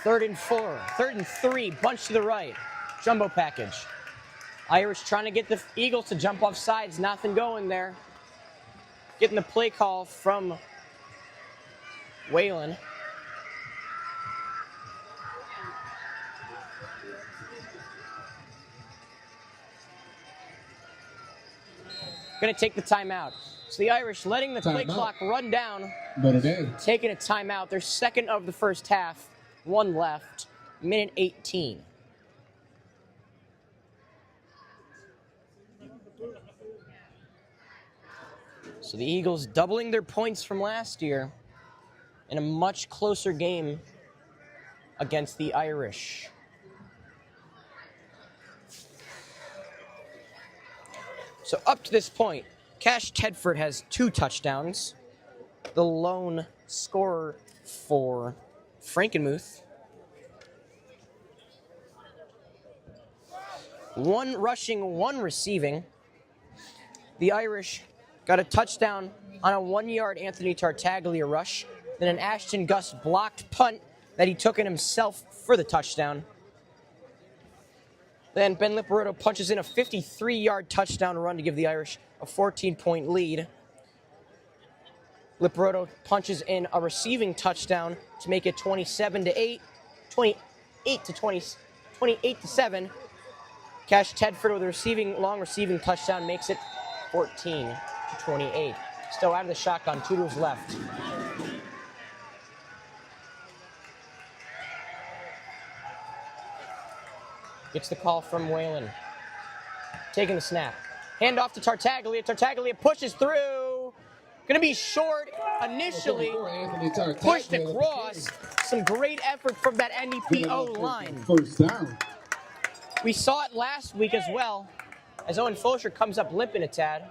3rd and 4. 3rd and 3. Bunch to the right. Jumbo package. Irish trying to get the Eagles to jump off sides. Nothing going there. Getting the play call from Whalen. Going to take the timeout. So the Irish letting the play clock run down. Notre Dame. Taking a timeout. Their 2nd of the first half. 1 left. Minute 18. So the Eagles doubling their points from last year in a much closer game against the Irish. So up to this point, Cash Tedford has 2 touchdowns. The lone scorer for Frankenmuth. 1 rushing, 1 receiving. The Irish got a touchdown on a 1-yard Anthony Tartaglia rush, then an Ashton Gus blocked punt that he took in himself for the touchdown. Then Ben Liparoto punches in a 53-yard touchdown run to give the Irish a 14-point lead. Liparoto punches in a receiving touchdown to make it 27-8, 28-7. Cash Tedford with a long receiving touchdown makes it 14-28. Still out of the shotgun, 2 to his left. Gets the call from Whalen. Taking the snap. Hand off to Tartaglia. Tartaglia pushes through. Going to be short initially. Pushed across. Some great effort from that NDP O-line. First down. We saw it last week as well, as Owen Fosher comes up limping a tad.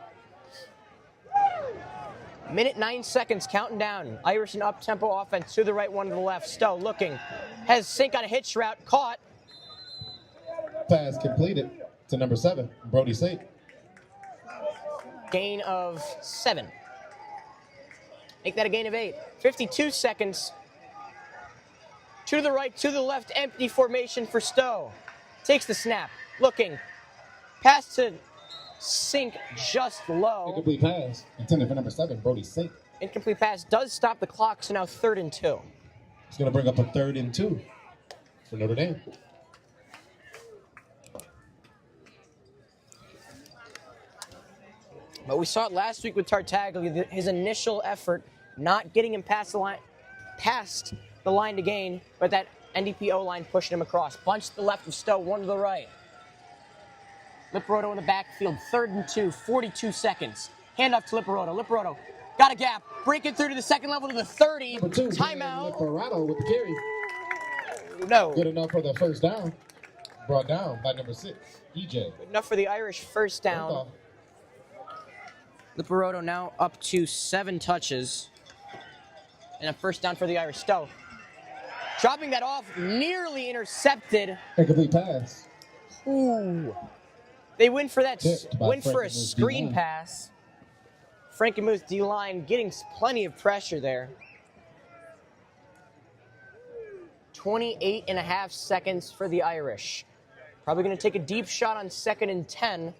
Minute 9 seconds, counting down. Irish and up-tempo offense, to the right, 1 to the left. Stowe looking. Has Sink on a hitch route, caught. Pass completed to number 7, Brody Sink. Gain of 7. Make that a gain of 8. 52 seconds. 2 to the right, 2 to the left, empty formation for Stowe. Takes the snap, looking. Pass to Sink just low. Incomplete pass intended for number 7, Brody Sink. Incomplete pass does stop the clock, so now 3rd and 2. It's going to bring up a 3rd and 2 for Notre Dame. But we saw it last week with Tartaglia, his initial effort not getting him past the line to gain, but that NDP O-line pushing him across. Bunch to the left of Stowe, 1 to the right. Liparoto in the backfield, 3rd and 2, 42 seconds. Hand off to Liparoto. Liparoto got a gap, breaking through to the 2nd level to the 30. Timeout. Liparoto with the carry. No. Good enough for the first down. Brought down by number 6, EJ. Good enough for the Irish first down. Liparoto now up to 7 touches. And a first down for the Irish. Stowe dropping that off, nearly intercepted. Incomplete pass. Ooh. They win for that. Win for a screen D-line. pass. Frankenmuth D-line getting plenty of pressure there. 28.5 seconds for the Irish. Probably going to take a deep shot on 2nd and 10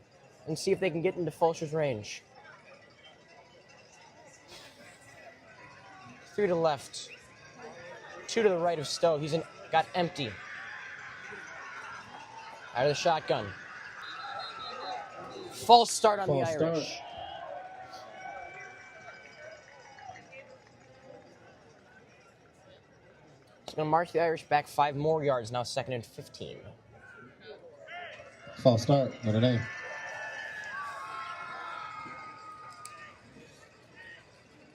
and see if they can get into Fulcher's range. 3 to the left. 2 to the right of Stowe. He's got empty. Out of the shotgun. False start on the Irish. It's going to march the Irish back 5 more yards, now 2nd and 15. False start, Notre Dame.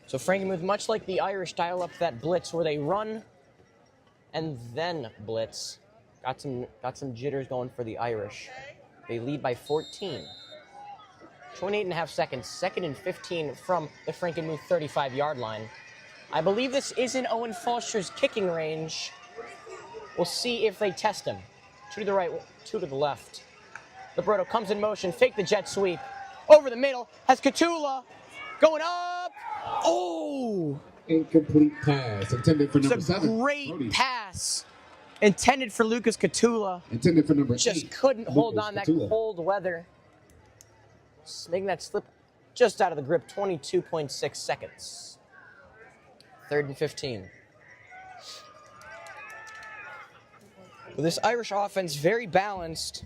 So Frankenmuth, much like the Irish, dial up that blitz where they run and then blitz. Got some jitters going for the Irish. They lead by 14. 28.5 seconds, 2nd and 15 from the Frankenmuth 35-yard line. I believe this is in Owen Fulcher's kicking range. We'll see if they test him. 2 to the right, 2 to the left. Libretto comes in motion, fake the jet sweep. Over the middle, has Catula going up. Oh! Incomplete pass, intended for number 7. It's a great pass. Intended for Lucas Catula. Intended for number 8. Just couldn't hold on that cold weather. Just making that slip just out of the grip, 22.6 seconds. 3rd and 15. Well, this Irish offense, very balanced.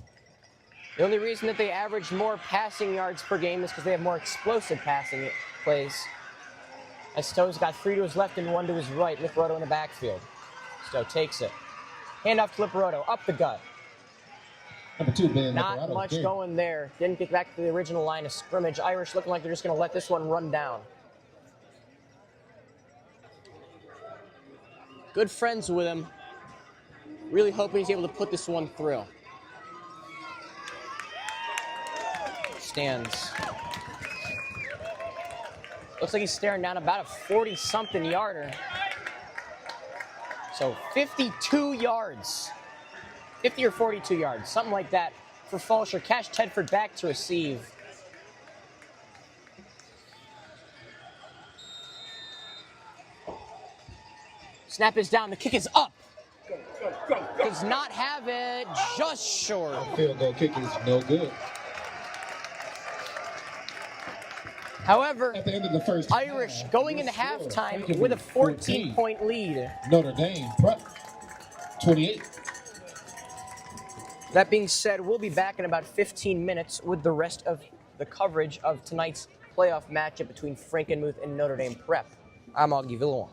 The only reason that they average more passing yards per game is because they have more explosive passing plays. As Stowe's got 3 to his left and 1 to his right. Libretto in the backfield. Stowe takes it. Hand off to Libretto, up the gut. Number 2, Ben. Not much going there. Didn't get back to the original line of scrimmage. Irish looking like they're just going to let this one run down. Good friends with him. Really hoping he's able to put this one through. Stands. Looks like he's staring down about a 40-something yarder. So 52 yards. 50 or 42 yards, something like that for Fulcher. Cash Tedford back to receive. Snap is down, the kick is up. Does not have it, just short. Field goal kick is no good. However, at the end of the first Irish half, going into halftime with a 14-point lead. Notre Dame prep 28. That being said, we'll be back in about 15 minutes with the rest of the coverage of tonight's playoff matchup between Frankenmuth and Notre Dame Prep. I'm Augie Villon.